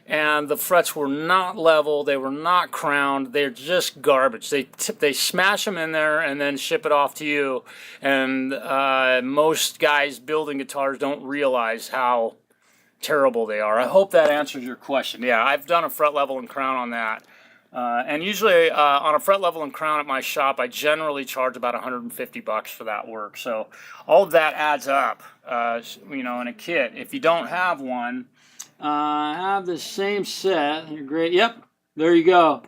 and the frets were not level, they were not crowned, they're just garbage. They smash them in there and then ship it off to you, and most guys building guitars don't realize how terrible they are. I hope that answers your question. Yeah, I've done a fret level and crown on that. And usually on a fret level and crown at my shop, I generally charge about $150 for that work. So all of that adds up, you know, in a kit. If you don't have one, have the same set. You're great. Yep, there you go.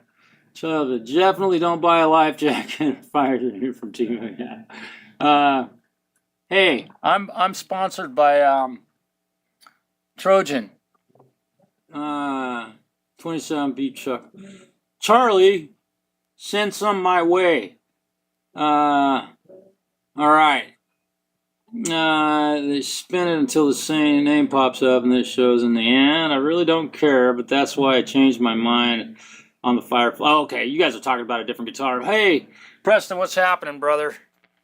So definitely don't buy a life jacket. Fired here from Team. Yeah. Hey, I'm sponsored by Trojan. 27 beat Chuck. Charlie, send some my way. All right. They spin it until the same name pops up and this shows in the end. I really don't care, but that's why I changed my mind on the Firefly. Oh, okay, you guys are talking about a different guitar. Hey, Preston, what's happening, brother?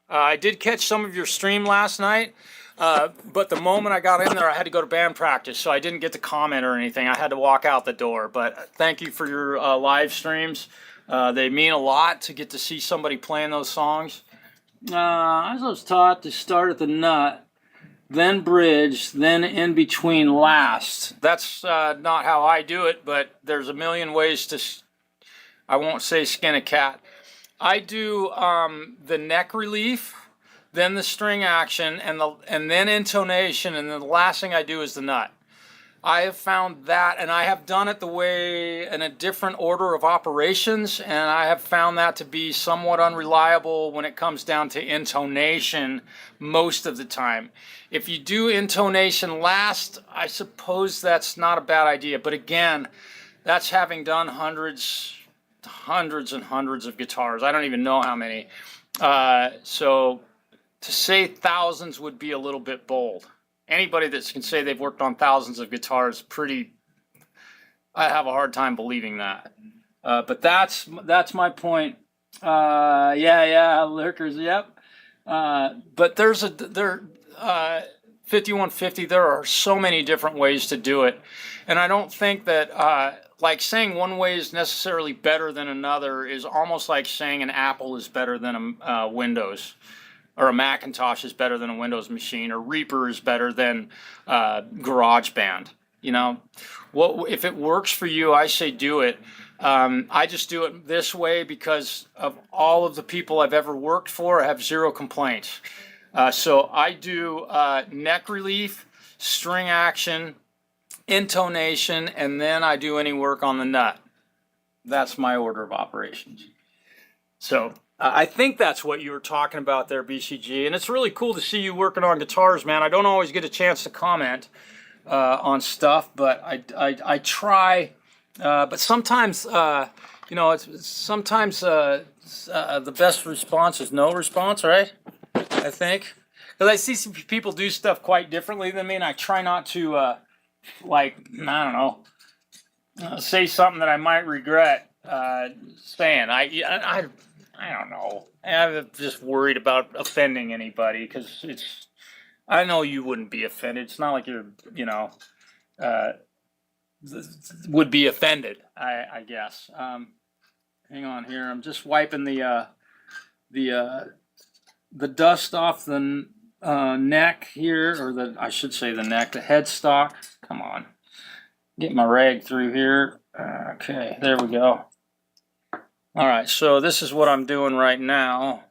I did catch some of your stream last night. But the moment I got in there, I had to go to band practice, so I didn't get to comment or anything. I had to walk out the door. But thank you for your live streams. They mean a lot to get to see somebody playing those songs. I was taught to start at the nut, then bridge, then in between last. That's not how I do it, but there's a million ways to, I won't say skin a cat. I do the neck relief, then the string action, and then intonation, and then the last thing I do is the nut. I have found that, and I have done it the way in a different order of operations, and I have found that to be somewhat unreliable when it comes down to intonation most of the time. If you do intonation last, I suppose that's not a bad idea, but again, that's having done hundreds and hundreds of guitars. I don't even know how many. So to say thousands would be a little bit bold. Anybody that can say they've worked on thousands of guitars, I have a hard time believing that. But that's my point. Lurkers, yep. But there's 5150, there are so many different ways to do it. And I don't think that, like saying one way is necessarily better than another is almost like saying an Apple is better than a Windows, or a Macintosh is better than a Windows machine, or Reaper is better than GarageBand. You know, if it works for you, I say do it. I just do it this way because of all of the people I've ever worked for. I have zero complaints. So I do neck relief, string action, intonation, and then I do any work on the nut. That's my order of operations. So I think that's what you were talking about there, BCG. And it's really cool to see you working on guitars, man. I don't always get a chance to comment on stuff, but I try. But sometimes, sometimes the best response is no response, right? I think. Because I see some people do stuff quite differently than me, and I try not to, say something that I might regret saying. I don't know. I'm just worried about offending anybody because I know you wouldn't be offended. It's not like you're, would be offended, I guess. Hang on here. I'm just wiping the dust off the neck here, or I should say the neck, the headstock. Come on. Get my rag through here. Okay, there we go. All right, so this is what I'm doing right now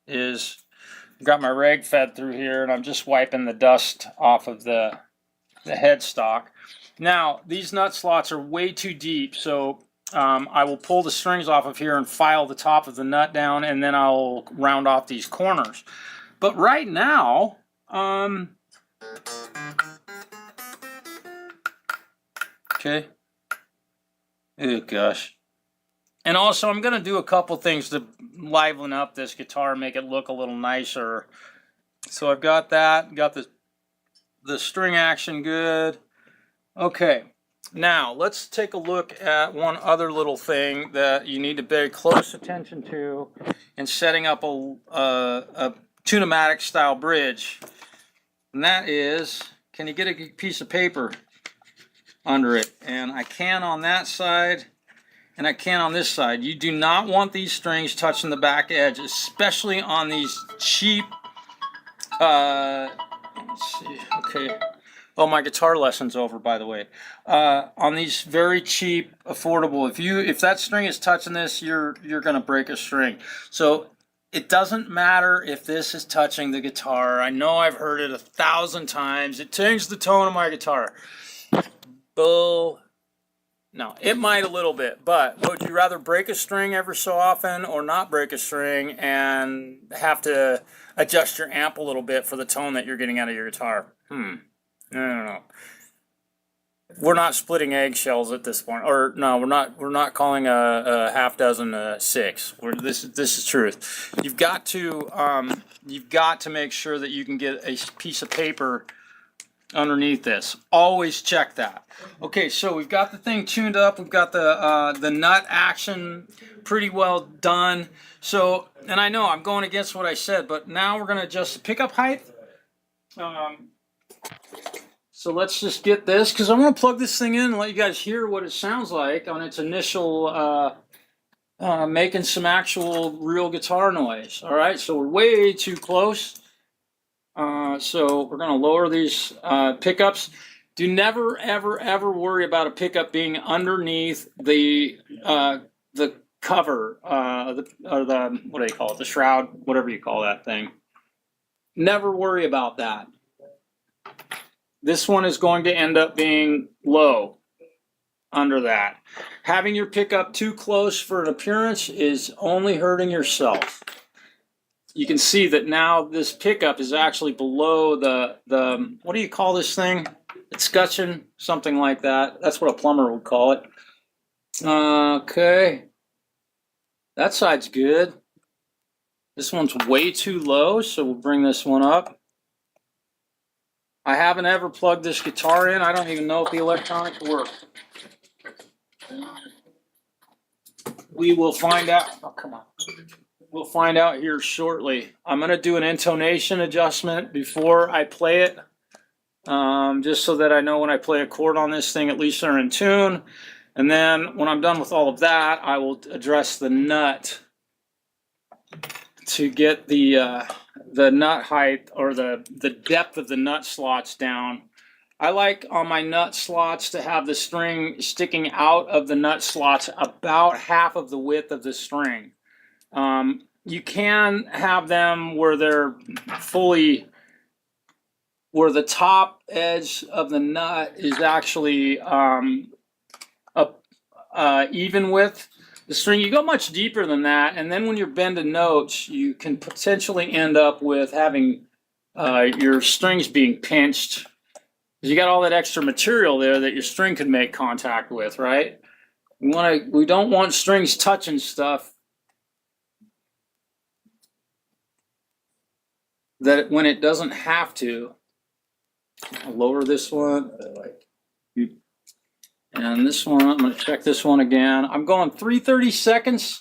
is I've got my rag fed through here, and I'm just wiping the dust off of the headstock. Now, these nut slots are way too deep, so I will pull the strings off of here and file the top of the nut down, and then I'll round off these corners. But right now, okay. Oh, gosh. And also, I'm going to do a couple things to liven up this guitar, make it look a little nicer. So I've got that, got the string action good. Okay, now let's take a look at one other little thing that you need to pay close attention to in setting up a Tune-o-matic style bridge. And that is, can you get a piece of paper? under it. And I can on that side, and I can on this side. You do not want these strings touching the back edge, especially on these cheap, let's see, okay. Oh, my guitar lesson's over, by the way. On these very cheap, affordable, if that string is touching this, you're gonna break a string. So it doesn't matter if this is touching the guitar. I know I've heard it 1,000 times. It changed the tone of my guitar. Bull. No, it might a little bit, but would you rather break a string every so often or not break a string and have to adjust your amp a little bit for the tone that you're getting out of your guitar? I don't know. We're not splitting eggshells at this point, or no, we're not calling a half dozen 6. This is truth. You've got to make sure that you can get a piece of paper underneath this. Always check that. Okay, so we've got the thing tuned up. We've got the nut action pretty well done. So, and I know I'm going against what I said, but now we're going to adjust the pickup height. So let's just get this, because I'm going to plug this thing in and let you guys hear what it sounds like on its initial, making some actual real guitar noise. All right, so we're way too close. So we're going to lower these pickups. Do never, ever, ever worry about a pickup being underneath the cover, or the, what do you call it, the shroud, whatever you call that thing. Never worry about that. This one is going to end up being low under that. Having your pickup too close for an appearance is only hurting yourself. You can see that now this pickup is actually below the what do you call this thing? Escutcheon, something like that. That's what a plumber would call it. Okay. That side's good. This one's way too low, so we'll bring this one up. I haven't ever plugged this guitar in. I don't even know if the electronics work. We will find out. Oh, come on. We'll find out here shortly. I'm going to do an intonation adjustment before I play it, just so that I know when I play a chord on this thing, at least they're in tune. And then when I'm done with all of that, I will address the nut to get the nut height, or the depth of the nut slots down. I like on my nut slots to have the string sticking out of the nut slots about half of the width of the string. You can have them where they're fully, where the top edge of the nut is actually even with the string. You go much deeper than that, and then when you're bending notes, you can potentially end up with having your strings being pinched. You got all that extra material there that your string could make contact with, right? We don't want strings touching stuff that when it doesn't have to. I'll lower this one. And this one, I'm going to check this one again. I'm going 3/32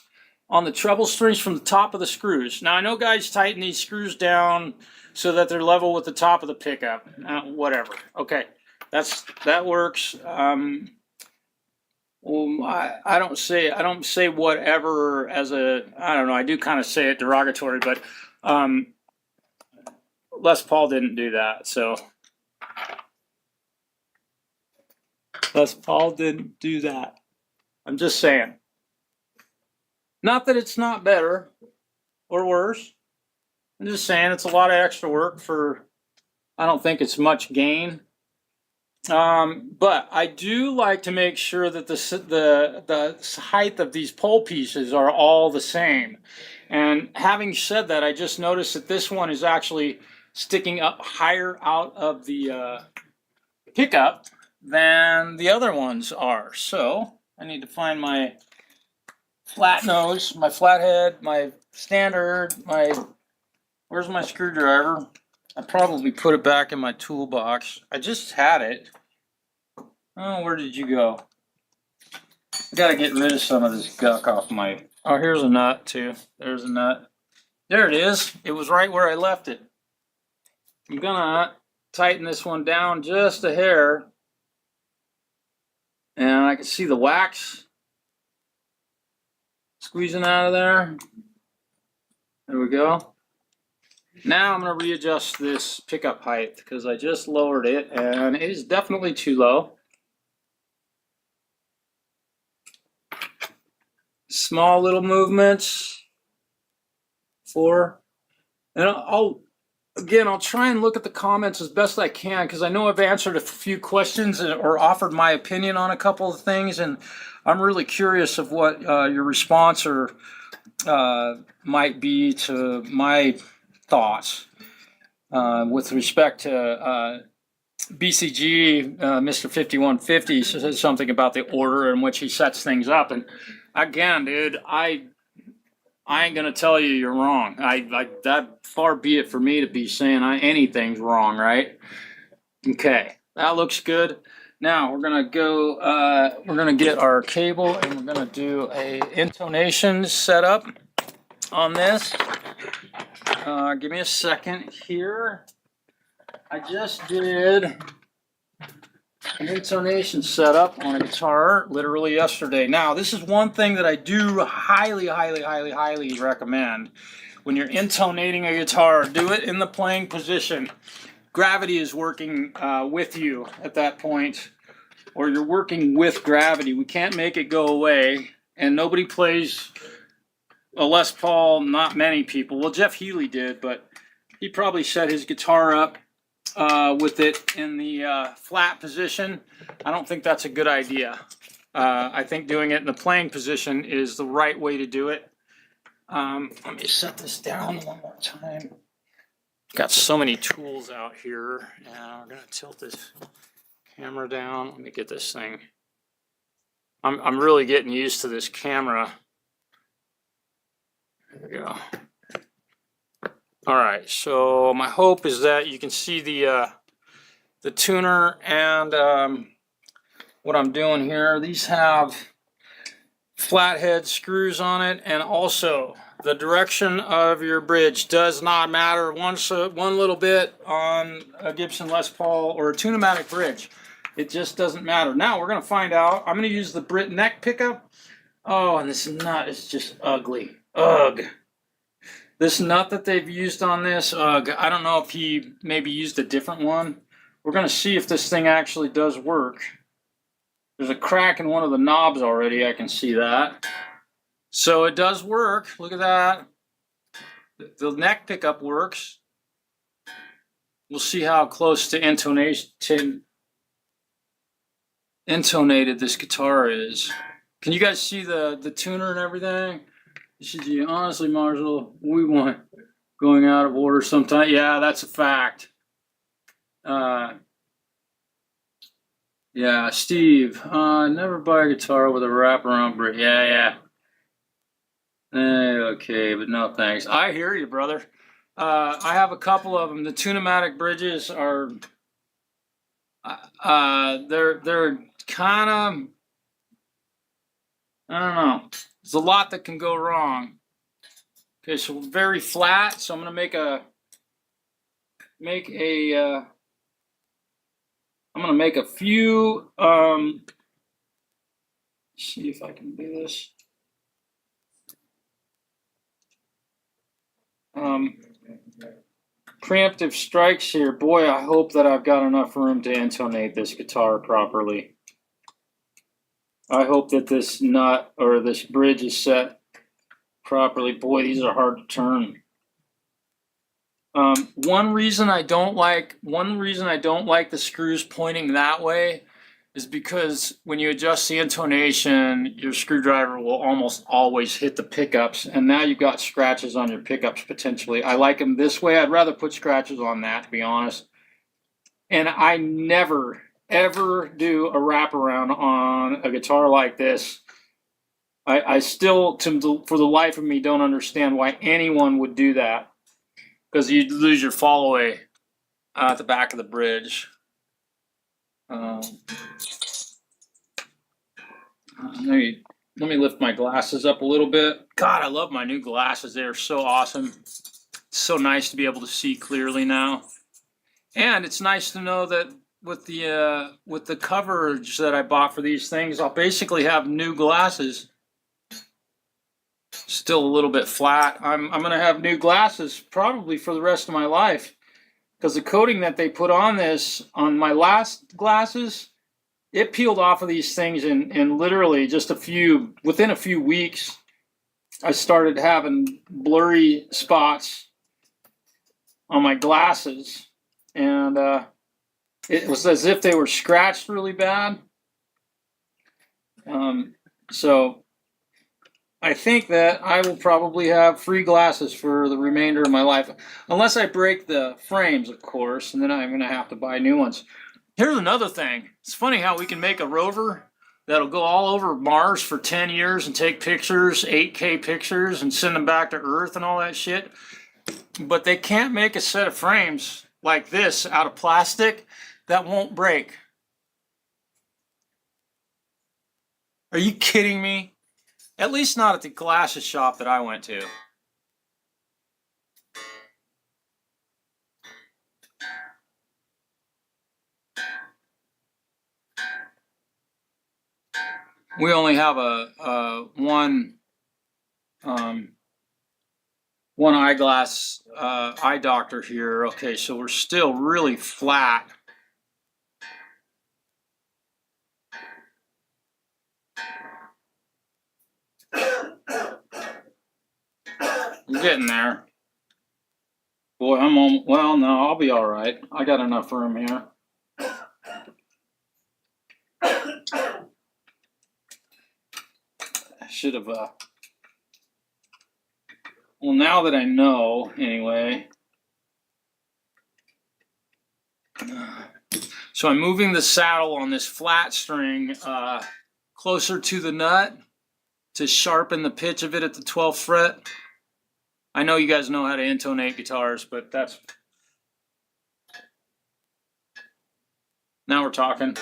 on the treble strings from the top of the screws. Now, I know guys tighten these screws down so that they're level with the top of the pickup. Whatever. Okay, that works. Well, I don't say whatever as a, I don't know. I do kind of say it derogatory, but Les Paul didn't do that, so. Les Paul didn't do that. I'm just saying. Not that it's not better or worse. I'm just saying it's a lot of extra work for, I don't think it's much gain. But I do like to make sure that the height of these pole pieces are all the same. And having said that, I just noticed that this one is actually sticking up higher out of the pickup than the other ones are. So I need to find my flat nose, my flathead, my standard, where's my screwdriver? I probably put it back in my toolbox. I just had it. Oh, where did you go? I gotta get rid of some of this gunk off my, oh, here's a nut too. There's a nut. There it is. It was right where I left it. I'm gonna tighten this one down just a hair. And I can see the wax squeezing out of there. There we go. Now I'm going to readjust this pickup height because I just lowered it and it is definitely too low. Small little movements. 4. And I'll try and look at the comments as best I can because I know I've answered a few questions or offered my opinion on a couple of things, and I'm really curious of what your response or might be to my thoughts with respect to BCG. Mr. 5150 says something about the order in which he sets things up, and again, dude, I ain't gonna tell you you're wrong. I that far be it for me to be saying anything's wrong, right? Okay, that looks good. Now we're gonna go. We're gonna get our cable and we're gonna do a intonation setup on this. Give me a second here. I just did an intonation setup on a guitar literally yesterday. Now, this is one thing that I do highly recommend. When you're intonating a guitar, do it in the playing position. Gravity is working with you at that point, or you're working with gravity. We can't make it go away, and nobody plays a Les Paul, not many people. Well, Jeff Healey did, but he probably set his guitar up with it in the flat position. I don't think that's a good idea. I think doing it in the playing position is the right way to do it. Let me set this down one more time. Got so many tools out here. Now we're gonna tilt this camera down. Let me get this thing. I'm really getting used to this camera. There we go. All right, so my hope is that you can see the tuner and what I'm doing here. These have flathead screws on it, and also the direction of your bridge does not matter one little bit on a Gibson Les Paul or a Tune-o-matic bridge. It just doesn't matter. Now we're going to find out. I'm going to use the Brit neck pickup. Oh, and this nut is just ugly. Ugh. This nut that they've used on this, I don't know if he maybe used a different one. We're going to see if this thing actually does work. There's a crack in one of the knobs already, I can see that. So it does work, look at that. The neck pickup works. We'll see how close to intonated this guitar is. Can you guys see the tuner and everything? Honestly, Marshall, we want going out of order sometimes. Yeah, that's a fact. Yeah, Steve, never buy a guitar with a wraparound bridge. Yeah. Okay, but no thanks. I hear you, brother. I have a couple of them. The Tune-o-matic bridges are, they're kind of, I don't know. There's a lot that can go wrong. Okay, so very flat. So I'm gonna make a few. See if I can do this. Preemptive strikes here. Boy, I hope that I've got enough room to intonate this guitar properly. I hope that this nut or this bridge is set properly. Boy, these are hard to turn. One reason I don't like the screws pointing that way is because when you adjust the intonation, your screwdriver will almost always hit the pickups, and now you've got scratches on your pickups potentially. I like them this way. I'd rather put scratches on that, to be honest. And I never, ever do a wraparound on a guitar like this. I still, for the life of me, don't understand why anyone would do that. Because you'd lose your fall away at the back of the bridge. Let me lift my glasses up a little bit. God, I love my new glasses. They're so awesome. It's so nice to be able to see clearly now. And it's nice to know that with the coverage that I bought for these things, I'll basically have new glasses. Still a little bit flat. I'm gonna have new glasses probably for the rest of my life, because the coating that they put on this on my last glasses, it peeled off of these things in literally just within a few weeks. I started having blurry spots on my glasses, and it was as if they were scratched really bad. So I think that I will probably have free glasses for the remainder of my life, unless I break the frames, of course, and then I'm going to have to buy new ones. Here's another thing. It's funny how we can make a rover that'll go all over Mars for 10 years and take pictures, 8K pictures, and send them back to Earth and all that shit. But they can't make a set of frames like this out of plastic that won't break. Are you kidding me? At least not at the glasses shop that I went to. We only have one eyeglass eye doctor here. Okay, so we're still really flat. We're getting there. Boy, I'm on. Well, no, I'll be all right. I got enough room here. I should have. Well, now that I know, anyway. So I'm moving the saddle on this flat string closer to the nut to sharpen the pitch of it at the 12th fret. I know you guys know how to intonate guitars, but that's... Now we're talking.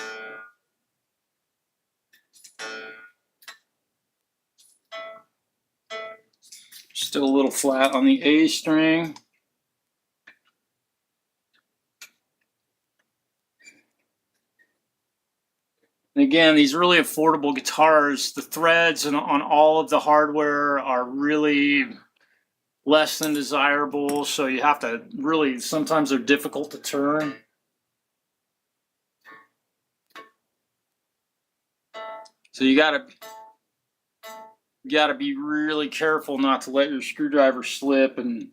Still a little flat on the A string. And again, these really affordable guitars, the threads and on all of the hardware are really less than desirable, so you have to really, sometimes they're difficult to turn. So you gotta be really careful not to let your screwdriver slip and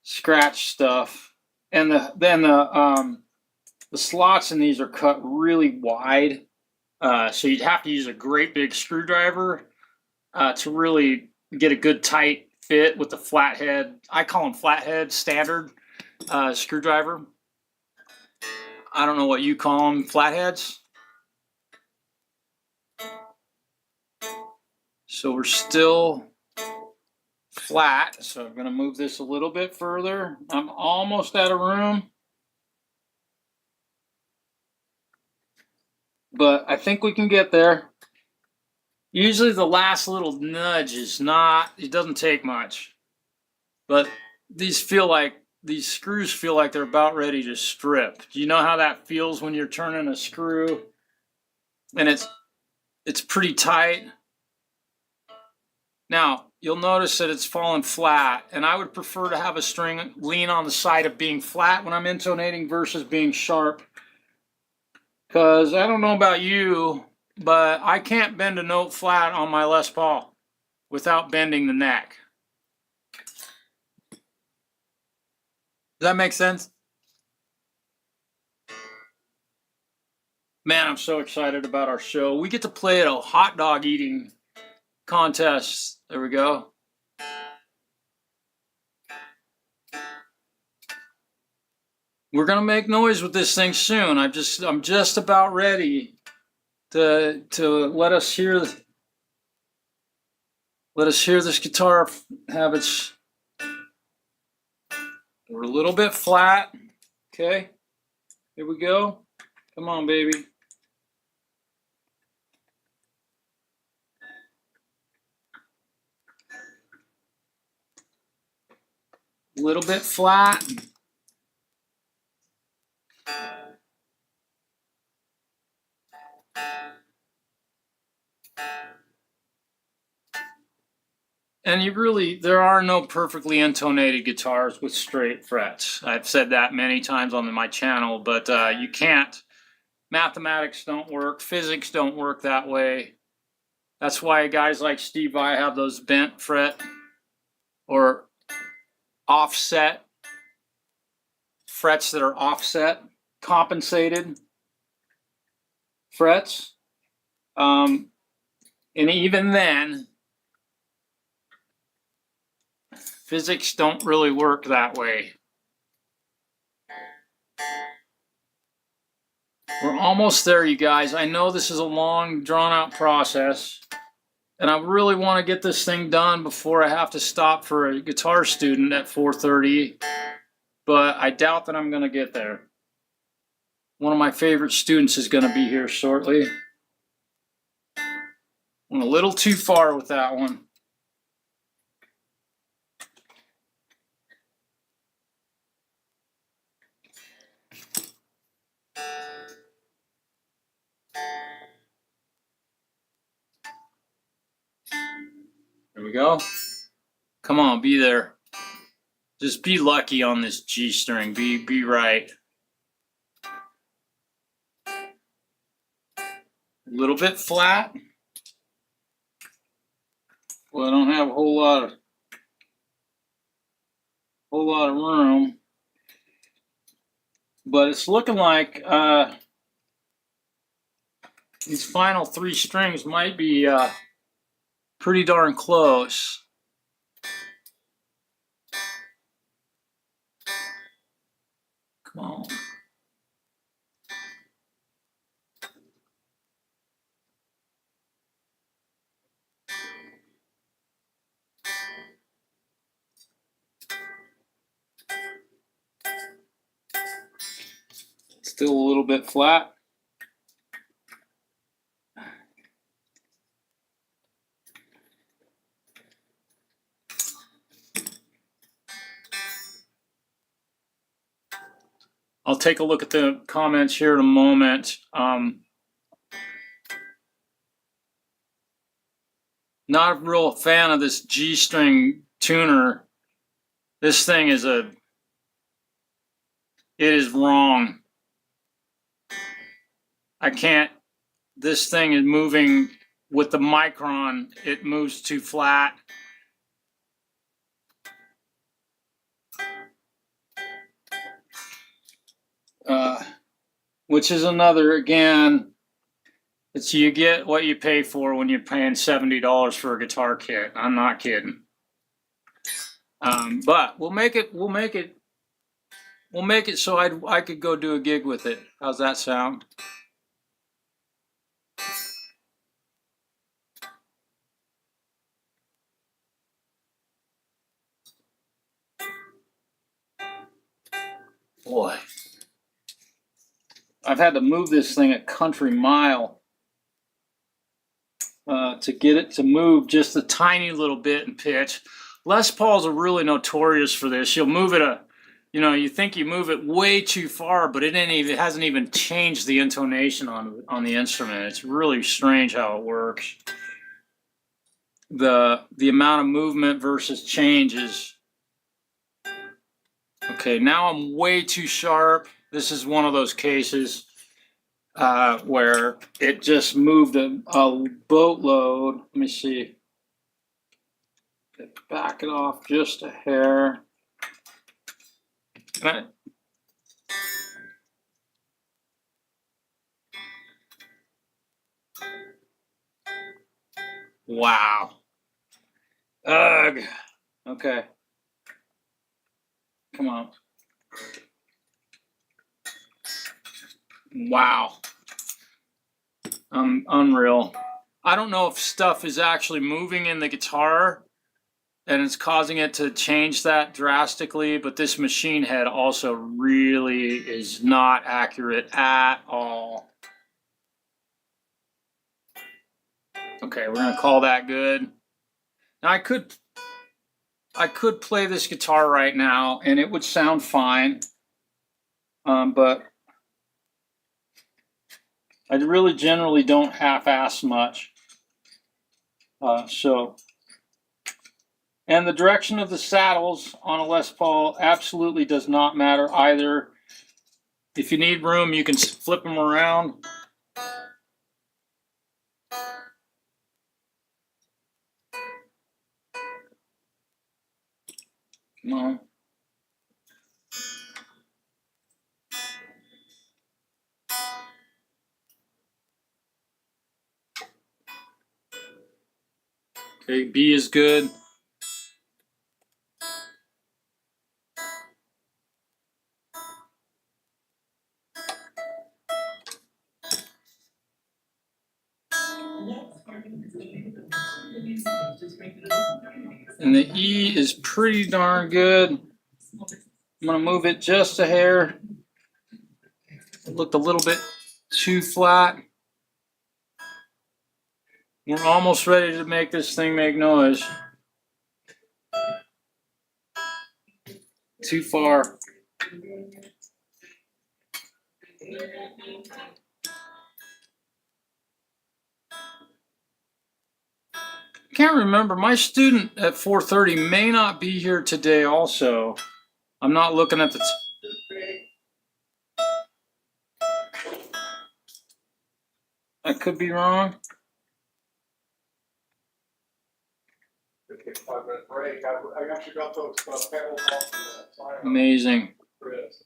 scratch stuff. And the slots in these are cut really wide, so you'd have to use a great big screwdriver to really get a good tight fit with the flathead. I call them flathead standard screwdriver. I don't know what you call them, flatheads. So we're still flat, so I'm going to move this a little bit further. I'm almost out of room, but I think we can get there. Usually the last little nudge is not, it doesn't take much, but these screws feel like they're about ready to strip. Do you know how that feels when you're turning a screw and it's pretty tight? Now, you'll notice that it's fallen flat, and I would prefer to have a string lean on the side of being flat when I'm intonating versus being sharp. Because I don't know about you, but I can't bend a note flat on my Les Paul without bending the neck. Does that make sense? Man, I'm so excited about our show. We get to play at a hot dog eating contest. There we go. We're gonna make noise with this thing soon. I'm just about ready to let us hear this guitar have its. We're a little bit flat. Okay, here we go. Come on, baby. A little bit flat. And there are no perfectly intonated guitars with straight frets. I've said that many times on my channel, but you can't. Mathematics don't work, physics don't work that way. That's why guys like Steve Vai have those bent fret or offset frets that are offset, compensated frets. And even then, physics don't really work that way. We're almost there, you guys. I know this is a long, drawn-out process, and I really want to get this thing done before I have to stop for a guitar student at 4:30, but I doubt that I'm going to get there. One of my favorite students is going to be here shortly. Went a little too far with that one. There we go. Come on, be there. Just be lucky on this G string. Be right. A little bit flat. Well, I don't have a whole lot of room, but it's looking like these final 3 strings might be pretty darn close. Come on. Still a little bit flat. I'll take a look at the comments here in a moment. Not a real fan of this G string tuner. This thing is it is wrong. I can't, this thing is moving with the micron, it moves too flat. Which is another, again, it's you get what you pay for when you're paying $70 for a guitar kit. I'm not kidding. But we'll make it so I could go do a gig with it. How's that sound? Boy, I've had to move this thing a country mile to get it to move just a tiny little bit in pitch. Les Pauls are really notorious for this. You'll move it you think you move it way too far, but it hasn't even changed the intonation on the instrument. It's really strange how it works. The amount of movement versus changes. Okay, now I'm way too sharp. This is one of those cases where it just moved a boatload. Let me see. Back it off just a hair. Wow. Ugh. Okay. Come on. Wow. Unreal. I don't know if stuff is actually moving in the guitar and it's causing it to change that drastically, but this machine head also really is not accurate at all. Okay, we're gonna call that good. Now I could play this guitar right now and it would sound fine, but I really generally don't half-ass much. So And the direction of the saddles on a Les Paul absolutely does not matter either. If you need room, you can flip them around. Come on. Okay, B is good. And the E is pretty darn good. I'm gonna move it just a hair. It looked a little bit too flat. We're almost ready to make this thing make noise. Too far. Can't remember. My student at 4:30 may not be here today also. I'm not looking at the... I could be wrong.
Okay, 5-minute break. I actually got those panels off the side.
Amazing.
Chris.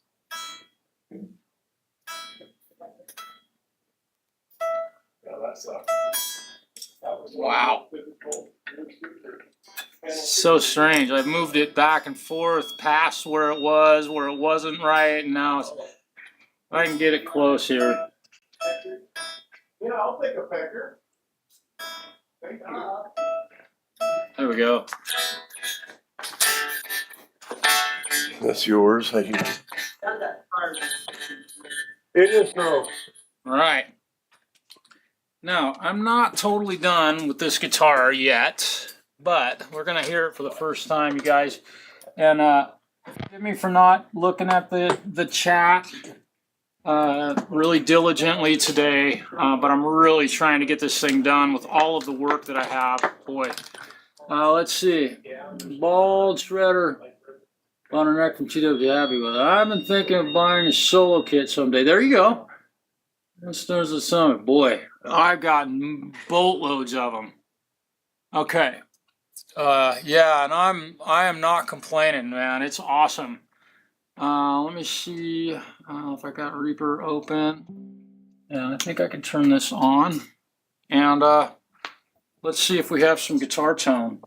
Yeah, that sucked. That was
Wow.
difficult.
So strange. I've moved it back and forth past where it wasn't right, and now it's, I can get it close here.
Yeah, I'll take a pecker. Thank you.
There we go.
That's yours. I can...
It is no.
All right. Now, I'm not totally done with this guitar yet, but we're going to hear it for the first time, you guys. And forgive me for not looking at the chat really diligently today, but I'm really trying to get this thing done with all of the work that I have. Boy. Let's see. Bald shredder on a neck from TW Happy with it. I've been thinking of buying a solo kit someday. There you go. There's the Summit. Boy, I've got boatloads of them. Okay. Yeah, and I am not complaining, man. It's awesome. Let me see if I got Reaper open. And I think I can turn this on. And let's see if we have some guitar tone.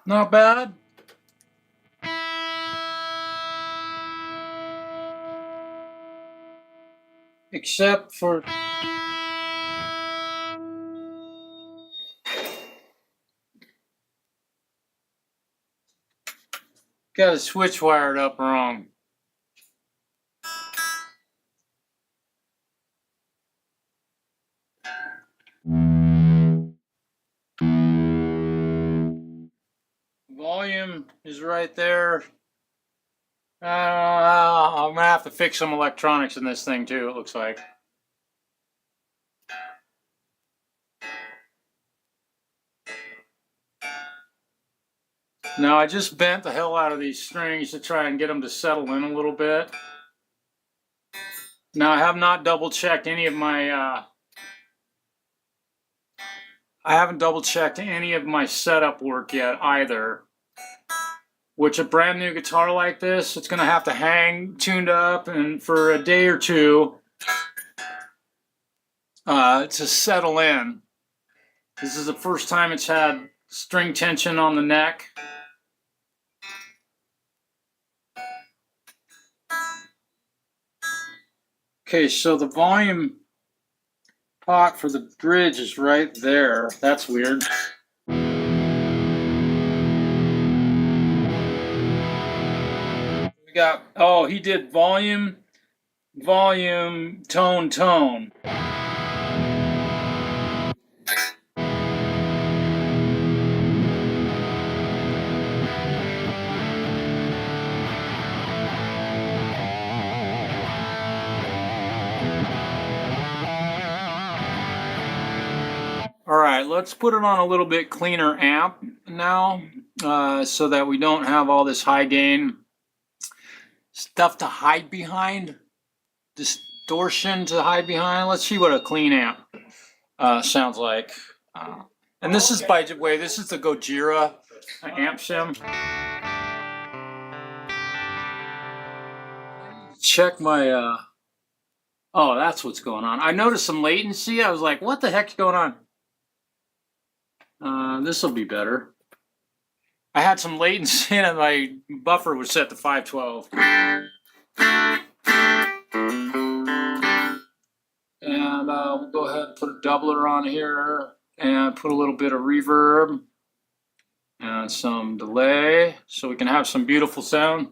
Not bad. Except for got a switch wired up wrong. Volume is right there. I'm gonna have to fix some electronics in this thing too, it looks like. Now I just bent the hell out of these strings to try and get them to settle in a little bit. Now I have not double checked any of my I haven't double checked any of my setup work yet either. Which a brand new guitar like this, it's gonna have to hang tuned up and for a day or two to settle in. This is the first time it's had string tension on the neck. Okay, so the volume pot for the bridge is right there. That's weird. We got, oh, he did volume, volume, tone, tone. All right, let's put it on a little bit cleaner amp now, so that we don't have all this high gain stuff to hide behind, distortion to hide behind. Let's see what a clean amp sounds like. And this is, by the way, this is the Gojira amp sim. Check my, oh, that's what's going on. I noticed some latency. I was like, what the heck's going on? This will be better. I had some latency and my buffer was set to 512. And we'll go ahead and put a doubler on here and put a little bit of reverb and some delay so we can have some beautiful sound.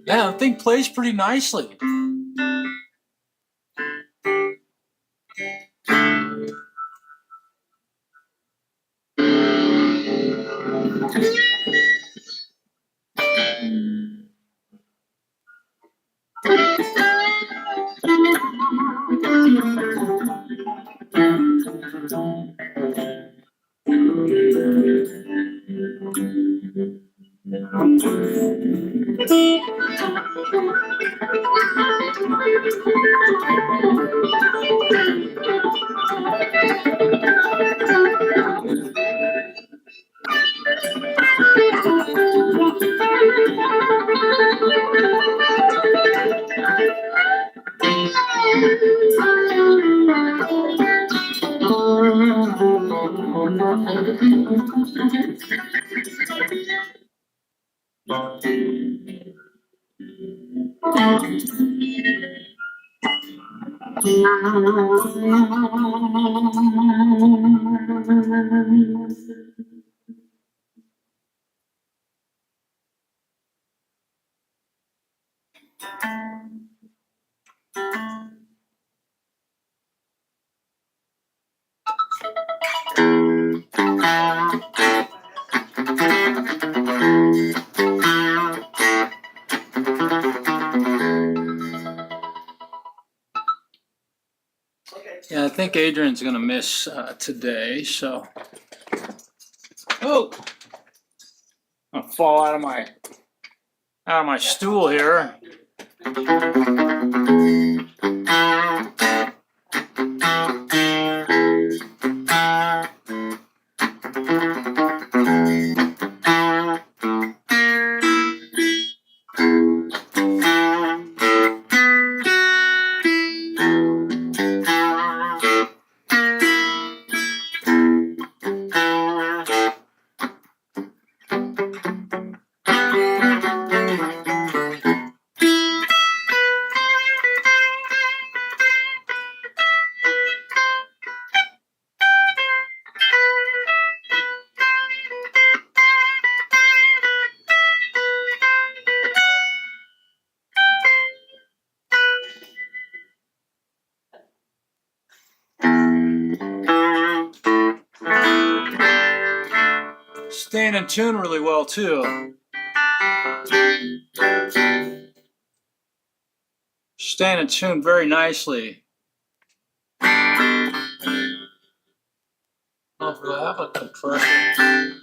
Yeah, the thing plays pretty nicely. think Adrian's gonna miss today, so. Oh! I'll fall out of my stool here. Staying in tune really well too. Staying in tune very nicely. Oh, do I have a compressor?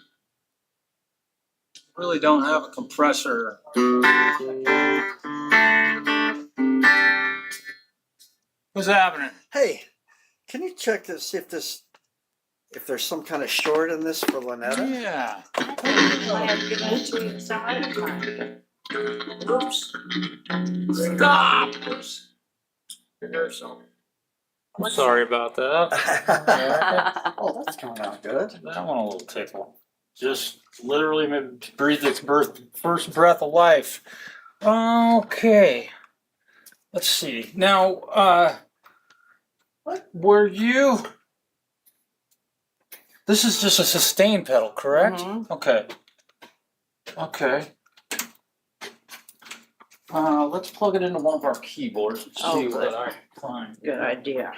Really don't have a compressor. What's happening?
Hey, can you check to see if there's some kind of short in this for Lynetta?
Yeah. Oops. Stop. Oops. There's some. I'm sorry about that.
Oh, that's coming out good.
That one a little tickle. Just literally breathed its first breath of life. Okay. Let's see. Now, were you? This is just a sustain pedal, correct?
Mhm.
Okay. Okay. Let's plug it into one of our keyboards and
Oh,
see
good.
what I find.
Good idea.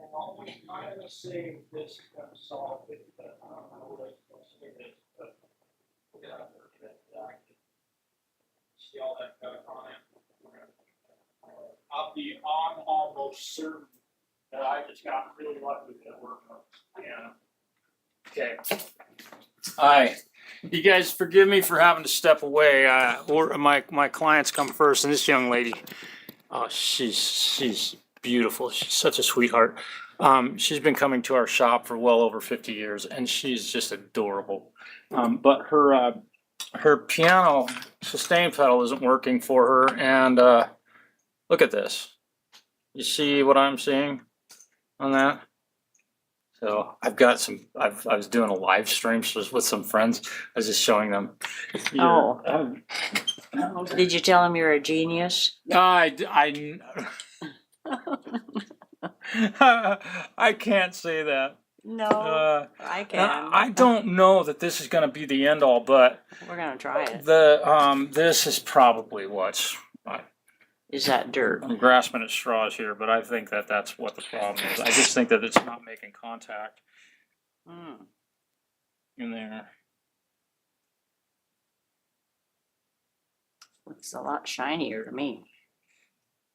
I'm gonna say this kind of solved it, but I don't know what else to do, but we'll get out there, get that. See all that stuff on it. I'll be on almost certain that I just got really lucky with that work. Yeah. Okay. Hi. You guys forgive me for having to step away. Or my clients come first, and this young lady, oh, she's beautiful. She's such a sweetheart. She's been coming to our shop for well over 50 years, and she's just adorable. But her piano sustain pedal isn't working for her, and look at this. You see what I'm seeing on that? So I've got some. I was doing a live stream with some friends. I was just showing them.
Oh. Did you tell him you're a genius?
I can't say that.
No, I can.
I don't know that this is going to be the end all, but
We're gonna try it.
this is probably what's.
Is that dirt?
I'm grasping at straws here, but I think that that's what the problem is. I just think that it's not making contact in there.
Looks a lot shinier to me.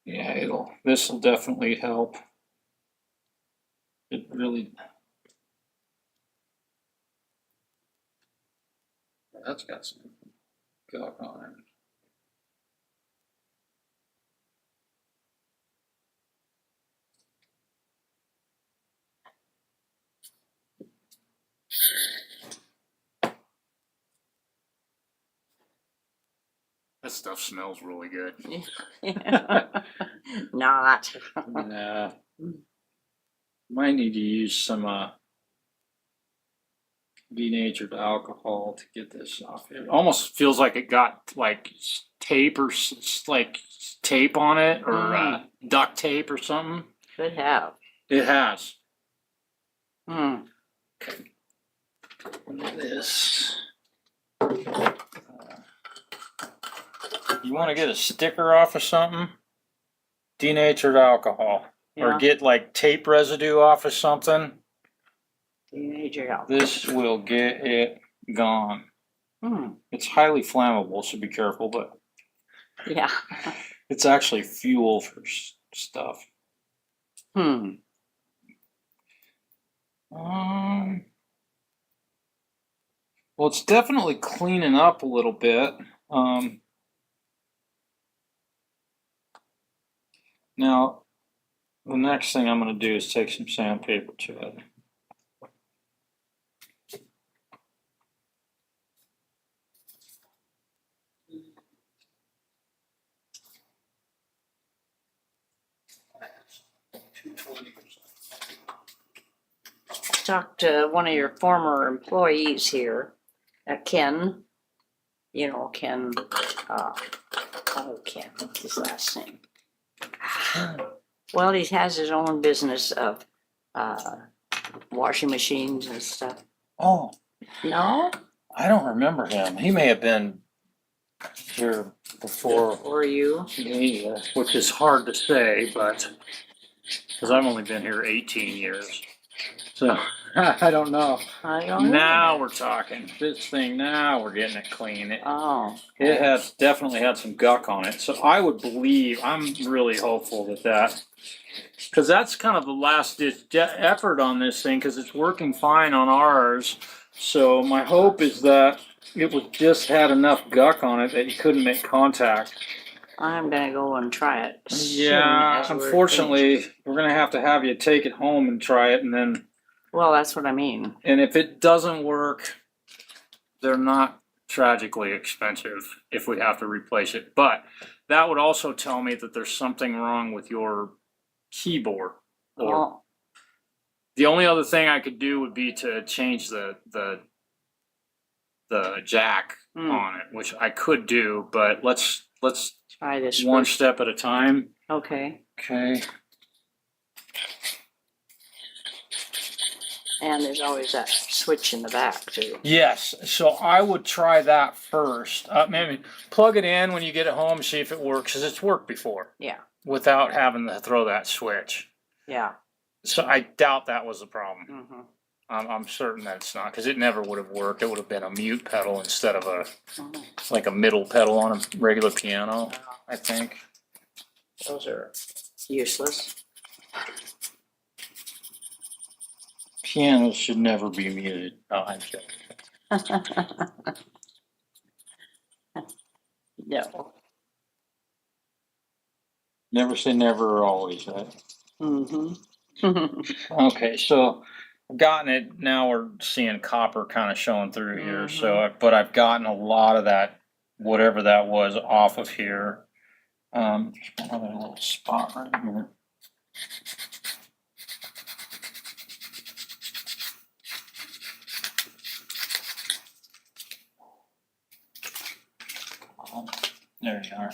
Yeah, this will definitely help. It really. That's got some gunk on it. That stuff smells really good.
Not.
Nah. Might need to use some denatured alcohol to get this off. It almost feels like it got like tape or like tape on it or duct tape or something.
Could have.
It has.
Hmm.
Look at this. You want to get a sticker off of something? Denatured alcohol. Or
Yeah.
get like tape residue off of something.
Teenager out.
This will get it gone. It's highly flammable, so be careful, but
Yeah.
it's actually fuel for stuff.
Hmm.
Well, it's definitely cleaning up a little bit. Now, the next thing I'm going to do is take some sandpaper to it.
Talked to one of your former employees here, Ken. You know, Ken, Ken, what's his last name? Well, he has his own business of washing machines and stuff.
Oh,
No?
I don't remember him. He may have been here before
Or you?
me, which is hard to say, but because I've only been here 18 years. So I don't know.
I don't know.
Now we're talking. This thing, now we're getting it clean.
Oh.
It has definitely had some guck on it. So I would believe, I'm really hopeful that because that's kind of the last ditch effort on this thing because it's working fine on ours. So my hope is that it was just had enough guck on it that you couldn't make contact.
I'm gonna go and try it. soon
Yeah,
as we're
unfortunately, we're gonna have to have you take it home and try it, and then,
finished. Well, that's what I mean.
and if it doesn't work, they're not tragically expensive if we have to replace it. But that would also tell me that there's something wrong with your keyboard. Or
Oh,
the only other thing I could do would be to change the jack on it, which I could do, but let's
try this
one
first.
step at a time.
Okay,
Okay.
and there's always that switch in the back too.
Yes, so I would try that first. Maybe plug it in when you get it home, see if it works, because it's worked before
Yeah,
without having to throw that switch.
yeah.
So I doubt that was the problem.
Mhm.
I'm certain that it's not, because it never would have worked. It would have been a mute pedal instead of
Oh,
like a middle pedal on a regular piano, I think.
those are useless.
Pianos should never be muted. Oh, I'm joking.
No.
Never say never or always, right?
Mm-hmm.
Okay, so I've gotten it. Now we're seeing copper kind of showing through here. So, but I've gotten a lot of that, whatever that was, off of here. There's another little spot right here. There you are.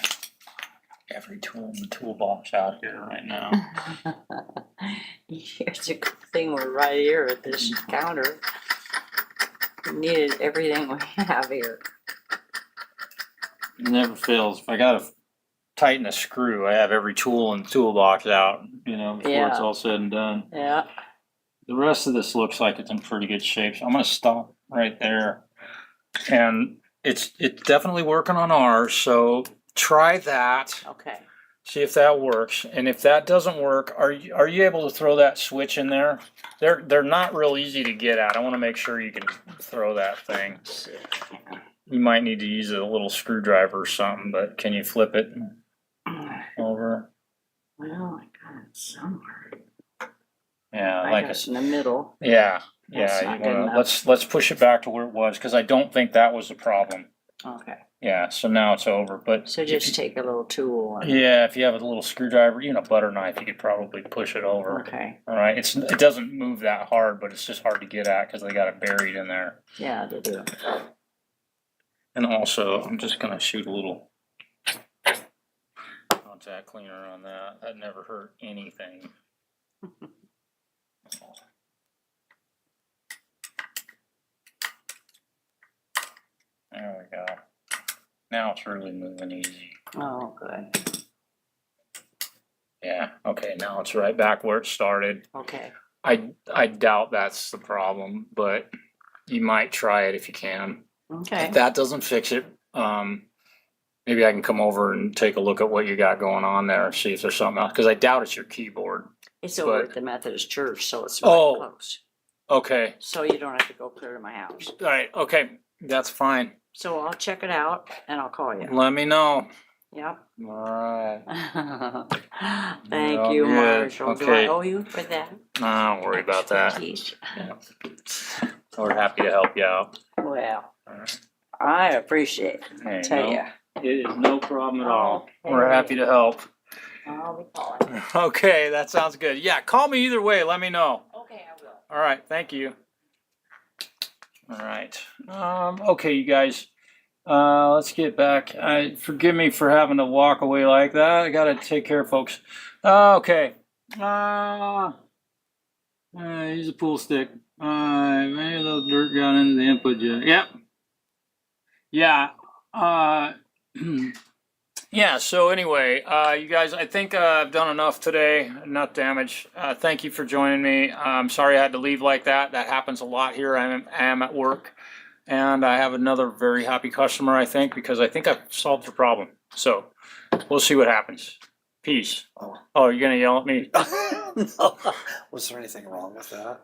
Every tool in the toolbox out here right now.
Here's a good thing we're right here at this counter. We needed everything we have here.
It never fails. If I gotta tighten a screw, I have every tool in the toolbox out, before it's
Yeah.
all said and done.
Yeah.
The rest of this looks like it's in pretty good shape, so I'm gonna stop right there. And it's definitely working on ours, so try that,
Okay.
see if that works. And if that doesn't work, are you able to throw that switch in there? They're not real easy to get at. I wanna make sure you can throw that thing.
Let's see.
You might need to use a little screwdriver or something, but can you flip it over?
Well, I got it somewhere.
Yeah,
I
like
got
a,
it in the middle.
yeah,
That's
yeah.
not
You
good
wanna,
enough.
let's push it back to where it was, because I don't think that was the problem.
Okay.
Yeah, so now it's over. But
So
if
just
you-
take a little tool and,
yeah, if you have a little screwdriver, a butter knife, you could probably push it over.
okay.
All right, it doesn't move that hard, but it's just hard to get at because they got it buried in there.
Yeah, they do.
And also, I'm just gonna shoot a little contact cleaner on that. That never hurt anything. There we go. Now it's really moving easy.
Oh, good.
Yeah, okay, now it's right back where it started.
Okay.
I doubt that's the problem, but you might try it if you can.
Okay.
If that doesn't fix it, maybe I can come over and take a look at what you got going on there, see if there's something else, because I doubt it's your keyboard.
It's over
but-
at the Methodist church, so it's right
Oh.
close.
Okay,
So you don't have to go clear to my house.
all right, okay, that's fine.
So I'll check it out and I'll call you.
Let me know.
Yep.
All right.
Thank
Well,
you,
good.
Marshall. Do I
Okay.
owe you for that?
No, don't worry about that.
Expertise?
We're happy to help you out.
Well,
All right.
I appreciate it.
Hey,
Tell
no,
ya.
It is no problem at all.
Oh,
We're
hey.
happy to help.
I'll be calling.
Okay, that sounds good. Yeah, call me either way. Let me know.
Okay, I will.
All right, thank you. All right. Okay, you guys. Let's get back. Forgive me for having to walk away like that. I gotta take care of folks. Okay. Use a pool stick. Maybe a little dirt got into the input jack. Yep. Yeah. Yeah, so anyway, you guys, I think I've done enough today, enough damage. Thank you for joining me. I'm sorry I had to leave like that. That happens a lot here. I am at work, and I have another very happy customer, I think, because I think I've solved the problem. So we'll see what happens. Peace. Oh, you're going to yell at me?
No. Was there anything wrong with that?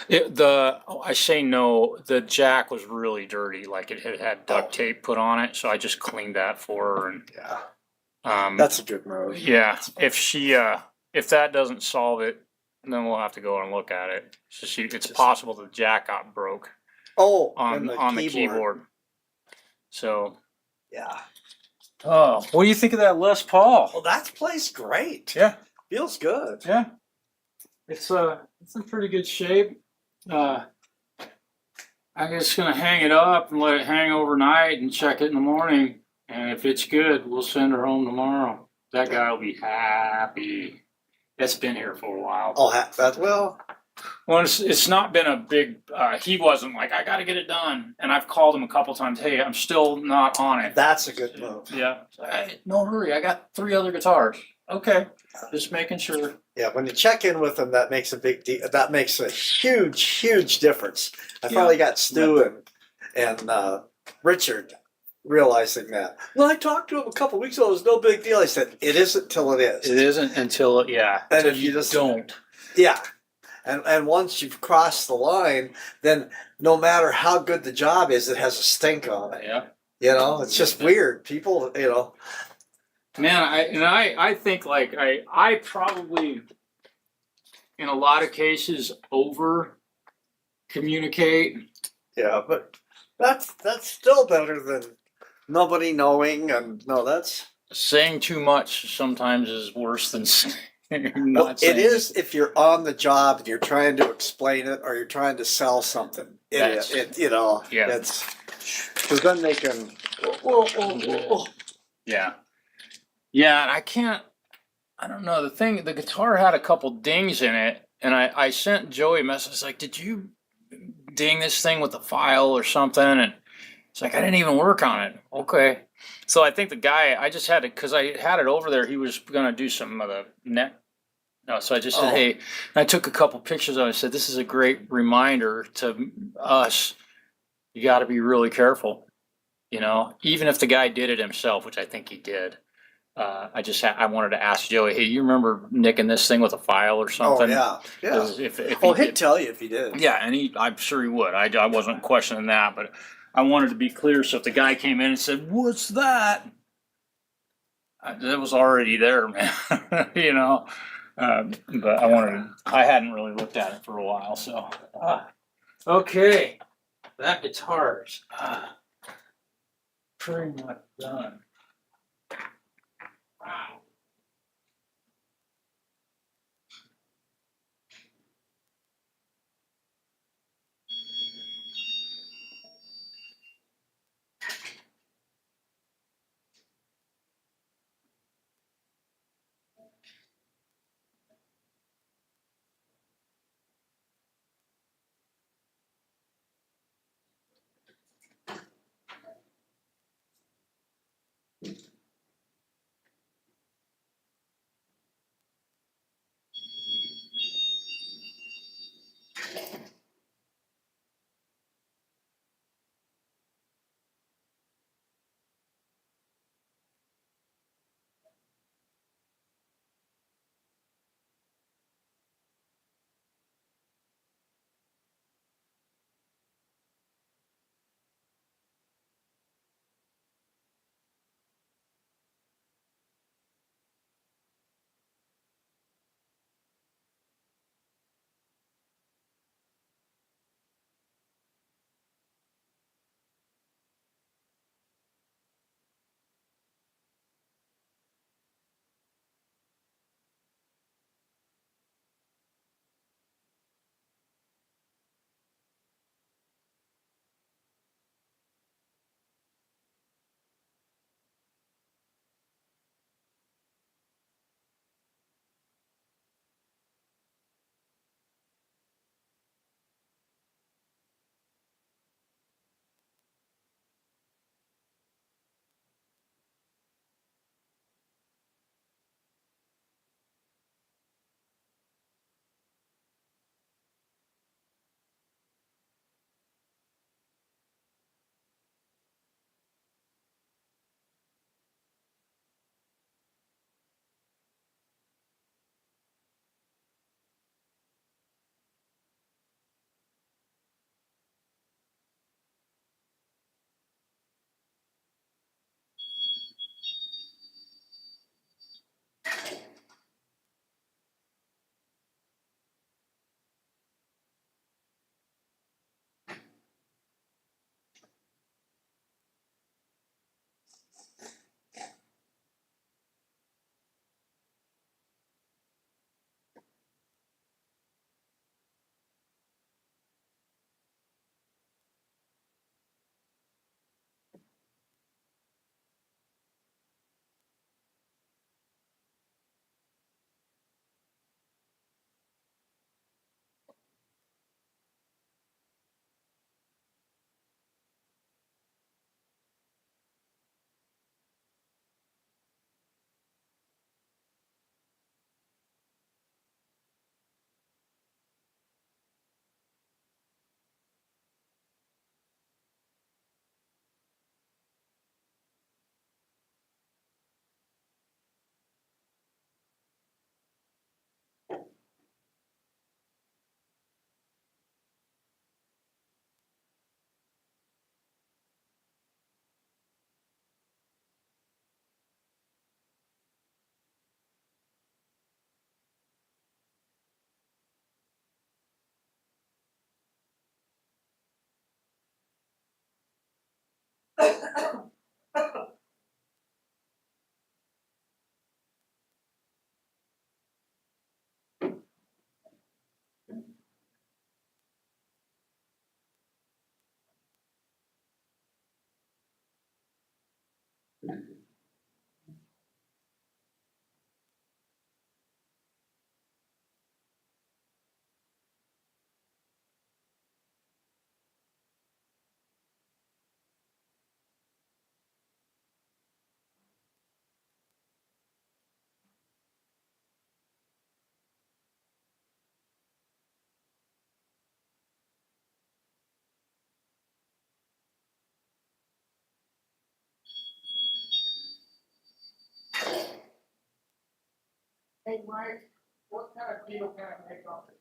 I say no, the jack was really dirty, like it had duct tape put on it, so I just cleaned that for her and,
Yeah,
um,
that's a good move.
yeah, if that doesn't solve it, then we'll have to go and look at it. So it's possible the jack got broke
Oh,
on
and
the keyboard. So,
Yeah.
oh, what do you think of that Les Paul?
Well, that plays great.
Yeah,
Feels good.
yeah. It's in pretty good shape. I'm just gonna hang it up and let it hang overnight and check it in the morning. And if it's good, we'll send her home tomorrow. That guy will be happy. That's been here for a while.
Oh, that well.
Well, it's not been a big. He wasn't like I got to get it done, and I've called him a couple times. Hey, I'm still not on it.
That's a good move.
Yeah. Hey, no hurry. I got 3 other guitars. Okay, just making sure.
Yeah, when you check in with them, that makes a big deal. That makes a huge difference. I finally got Stu and Richard realizing that. Well, I talked to him a couple weeks ago. It was no big deal. I said, it isn't till it is.
It isn't until
And if you just
don't.
Yeah. And once you've crossed the line, then no matter how good the job is, it has a stink on it.
Yeah.
You know, it's just weird. People,
Man, I think like I probably in a lot of cases over communicate.
yeah, but that's still better than nobody knowing. And no, that's
Saying too much sometimes is worse than not
well,
saying
it is if you're on the job and you're trying to explain it or you're trying to sell something.
Yeah.
It's because then they can.
Yeah. Yeah, and I don't know, the guitar had a couple dings in it, and I sent Joey a message like, did you ding this thing with a file or something? And it's like, I didn't even work on it. Okay. So I think the guy, I just had to, because I had it over there, he was going to do some of the neck. No, so I just said,
Oh.
hey, and I took a couple pictures of it. I said, this is a great reminder to us. You got to be really careful, even if the guy did it himself, which I think he did. I wanted to ask Joey, hey, you remember nicking this thing with a file or
Oh
something?
yeah.
'Cause If
Oh,
he
he'd
did.
tell you if he did.
Yeah, and I'm sure he would. I wasn't questioning that, but I wanted to be clear. So if the guy came in and said, "What's that?" That was already there, man. But I hadn't really looked at it for a while, so. Okay, that guitar's pretty much done. Wow.
Hey, Mike, what kind of deal can I make on this?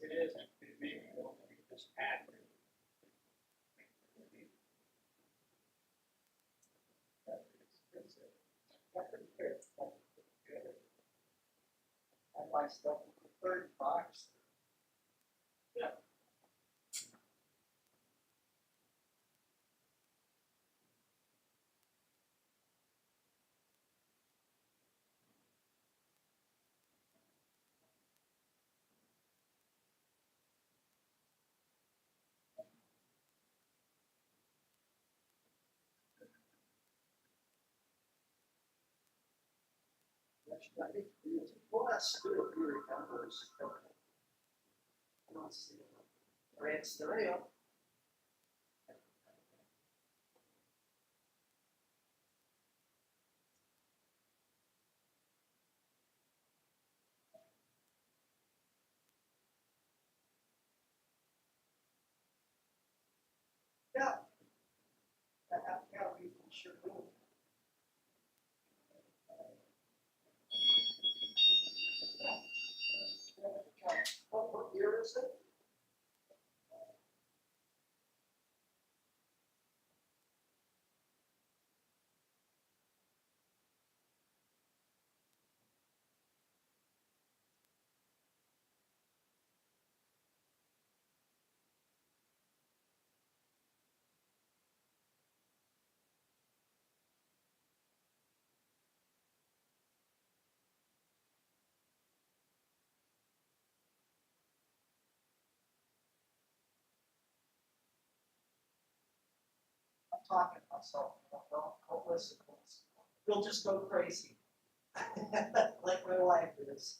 It is, maybe we'll just add. I buy stuff for $30. Yeah. Well, that's good. Here it comes. Let's see. Red stereo. Yeah. Yeah, we sure will. What year is it? I'm talking to myself. Don't listen. You'll just go crazy. Like my wife is.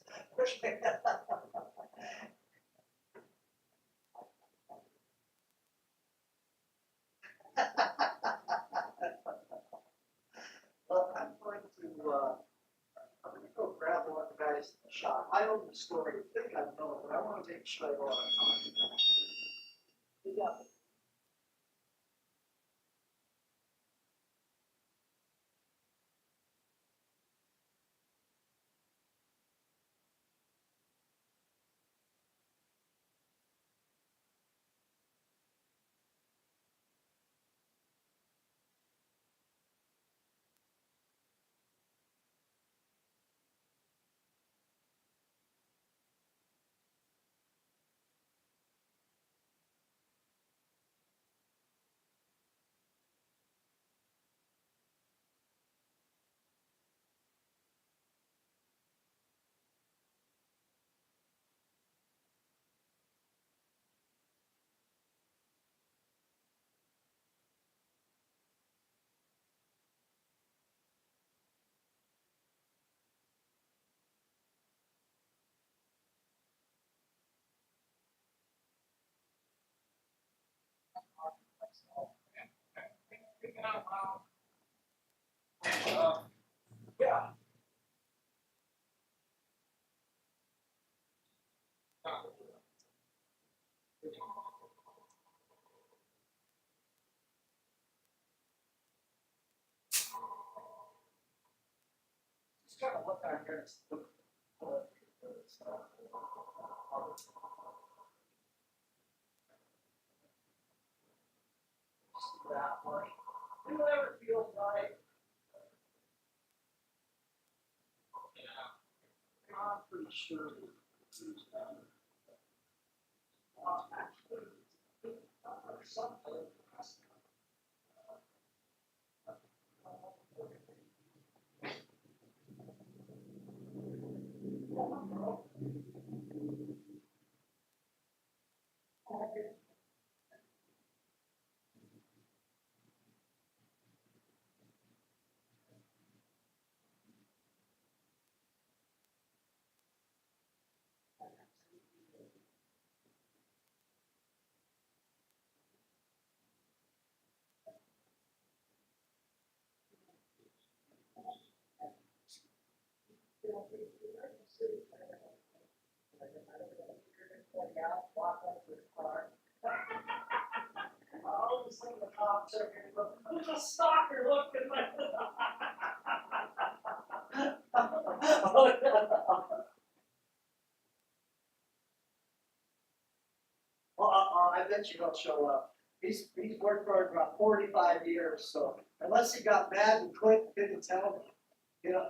Well, I'm gonna go grab one of the guys in the shop. I own the store. I think I know it, but I want to make sure I know what I'm talking about. Yeah. Yeah. Just trying to look out here. And look, that way. Whoever feels right. Yeah. I'm pretty sure. Actually, or something. There's a stalker looking at I bet you he'll show up. He's worked for it about 45 years, so unless he got mad and quit, didn't tell me, you know.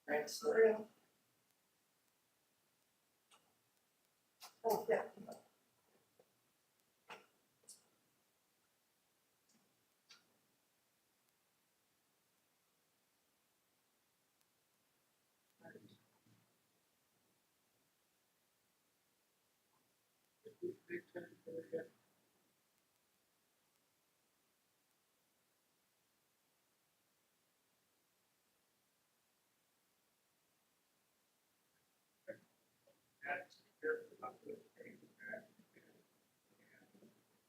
Thanks, Lorraine. Oh, yeah.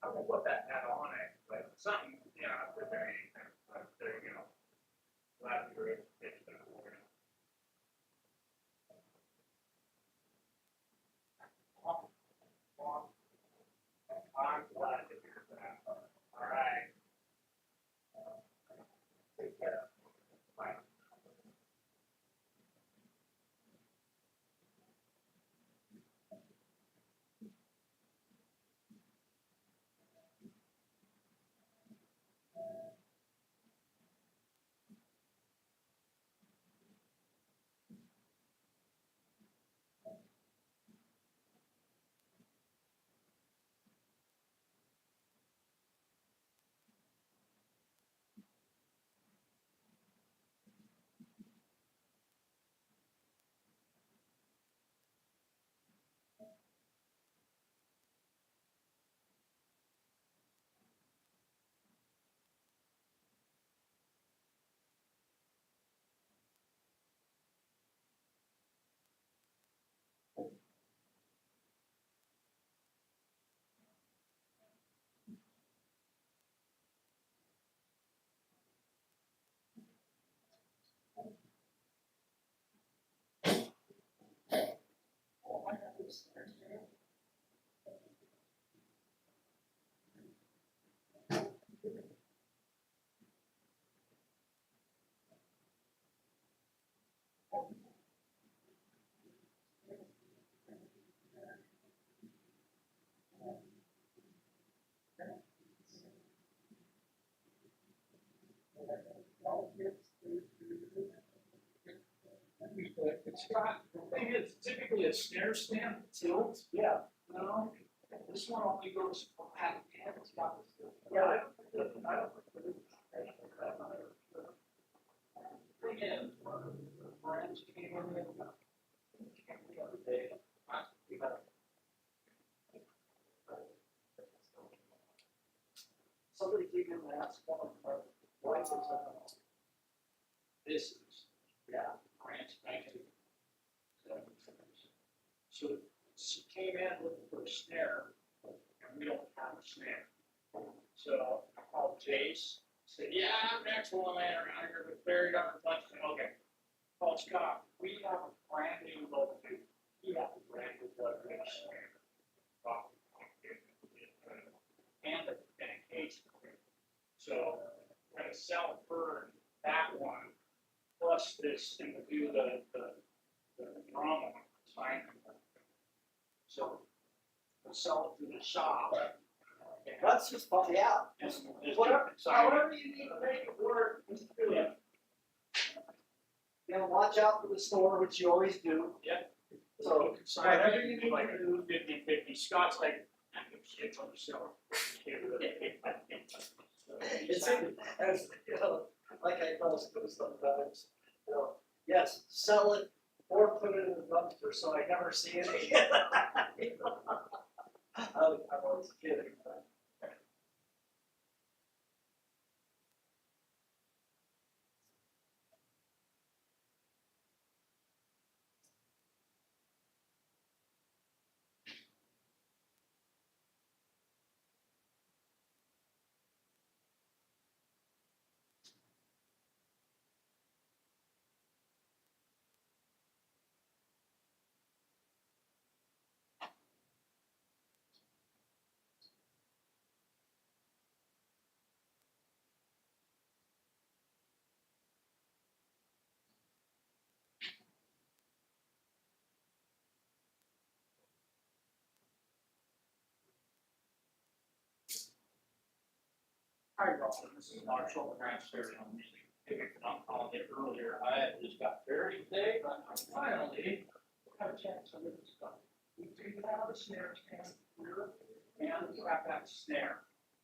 I will put that hat on it, but something, you know, there you go. Glad you were able to get that for it. I'm glad to hear that. All right. Take care. Bye. It's got, the thing is, typically a snare stand tilt. Yeah. No, this one only goes back and Somebody came in and asked one of our wives, this is, yeah, branch banking. So she came in looking for a snare, and we don't have a snare. So I called Jace, said, yeah, I'm next one laying around here, but buried on the bunch. Okay. Called Scott, we have a brand new load. He has a brand new load snare. And a case. So we're gonna sell for that one, plus this, and we'll do the drama sign. So we'll sell it to the shop. That's just, yeah. Whatever, however you need to make it work, just do it. You know, watch out for the store, which you always do. Yep. So, whatever you need to do. 50/50. Scott's like, I give shit on the seller. It's, you know, like I tell students sometimes, you know, yes, sell it or put it in the dumpster so I never see it again. I'm always kidding. Hi, Robin, this is Marshall Grandstairs. I'm calling it earlier. I had just got buried today, but I finally got a chance to look at stuff. We figured out a snare stand here and the trap snare.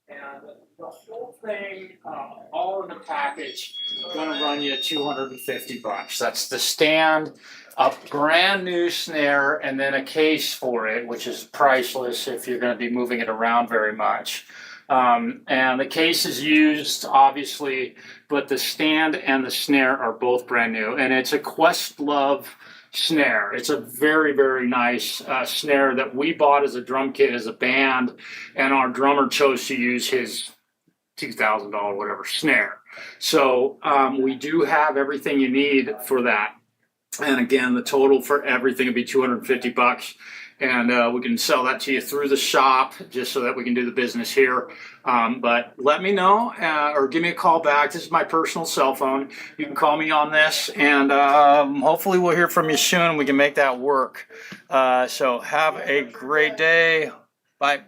And the whole thing, all in the package, gonna run you $250. That's the stand, a brand new snare, and then a case for it, which is priceless if you're gonna be moving it around very much. And the case is used, obviously, but the stand and the snare are both brand new. And it's a Questlove snare. It's a very, very nice snare that we bought as a drum kit as a band. And our drummer chose to use his $2,000 whatever snare. So we do have everything you need for that. And again, the total for everything would be $250. And we can sell that to you through the shop just so that we can do the business here. But let me know or give me a call back. This is my personal cell phone. You can call me on this, and hopefully we'll hear from you soon and we can make that work. So have a great day. Bye.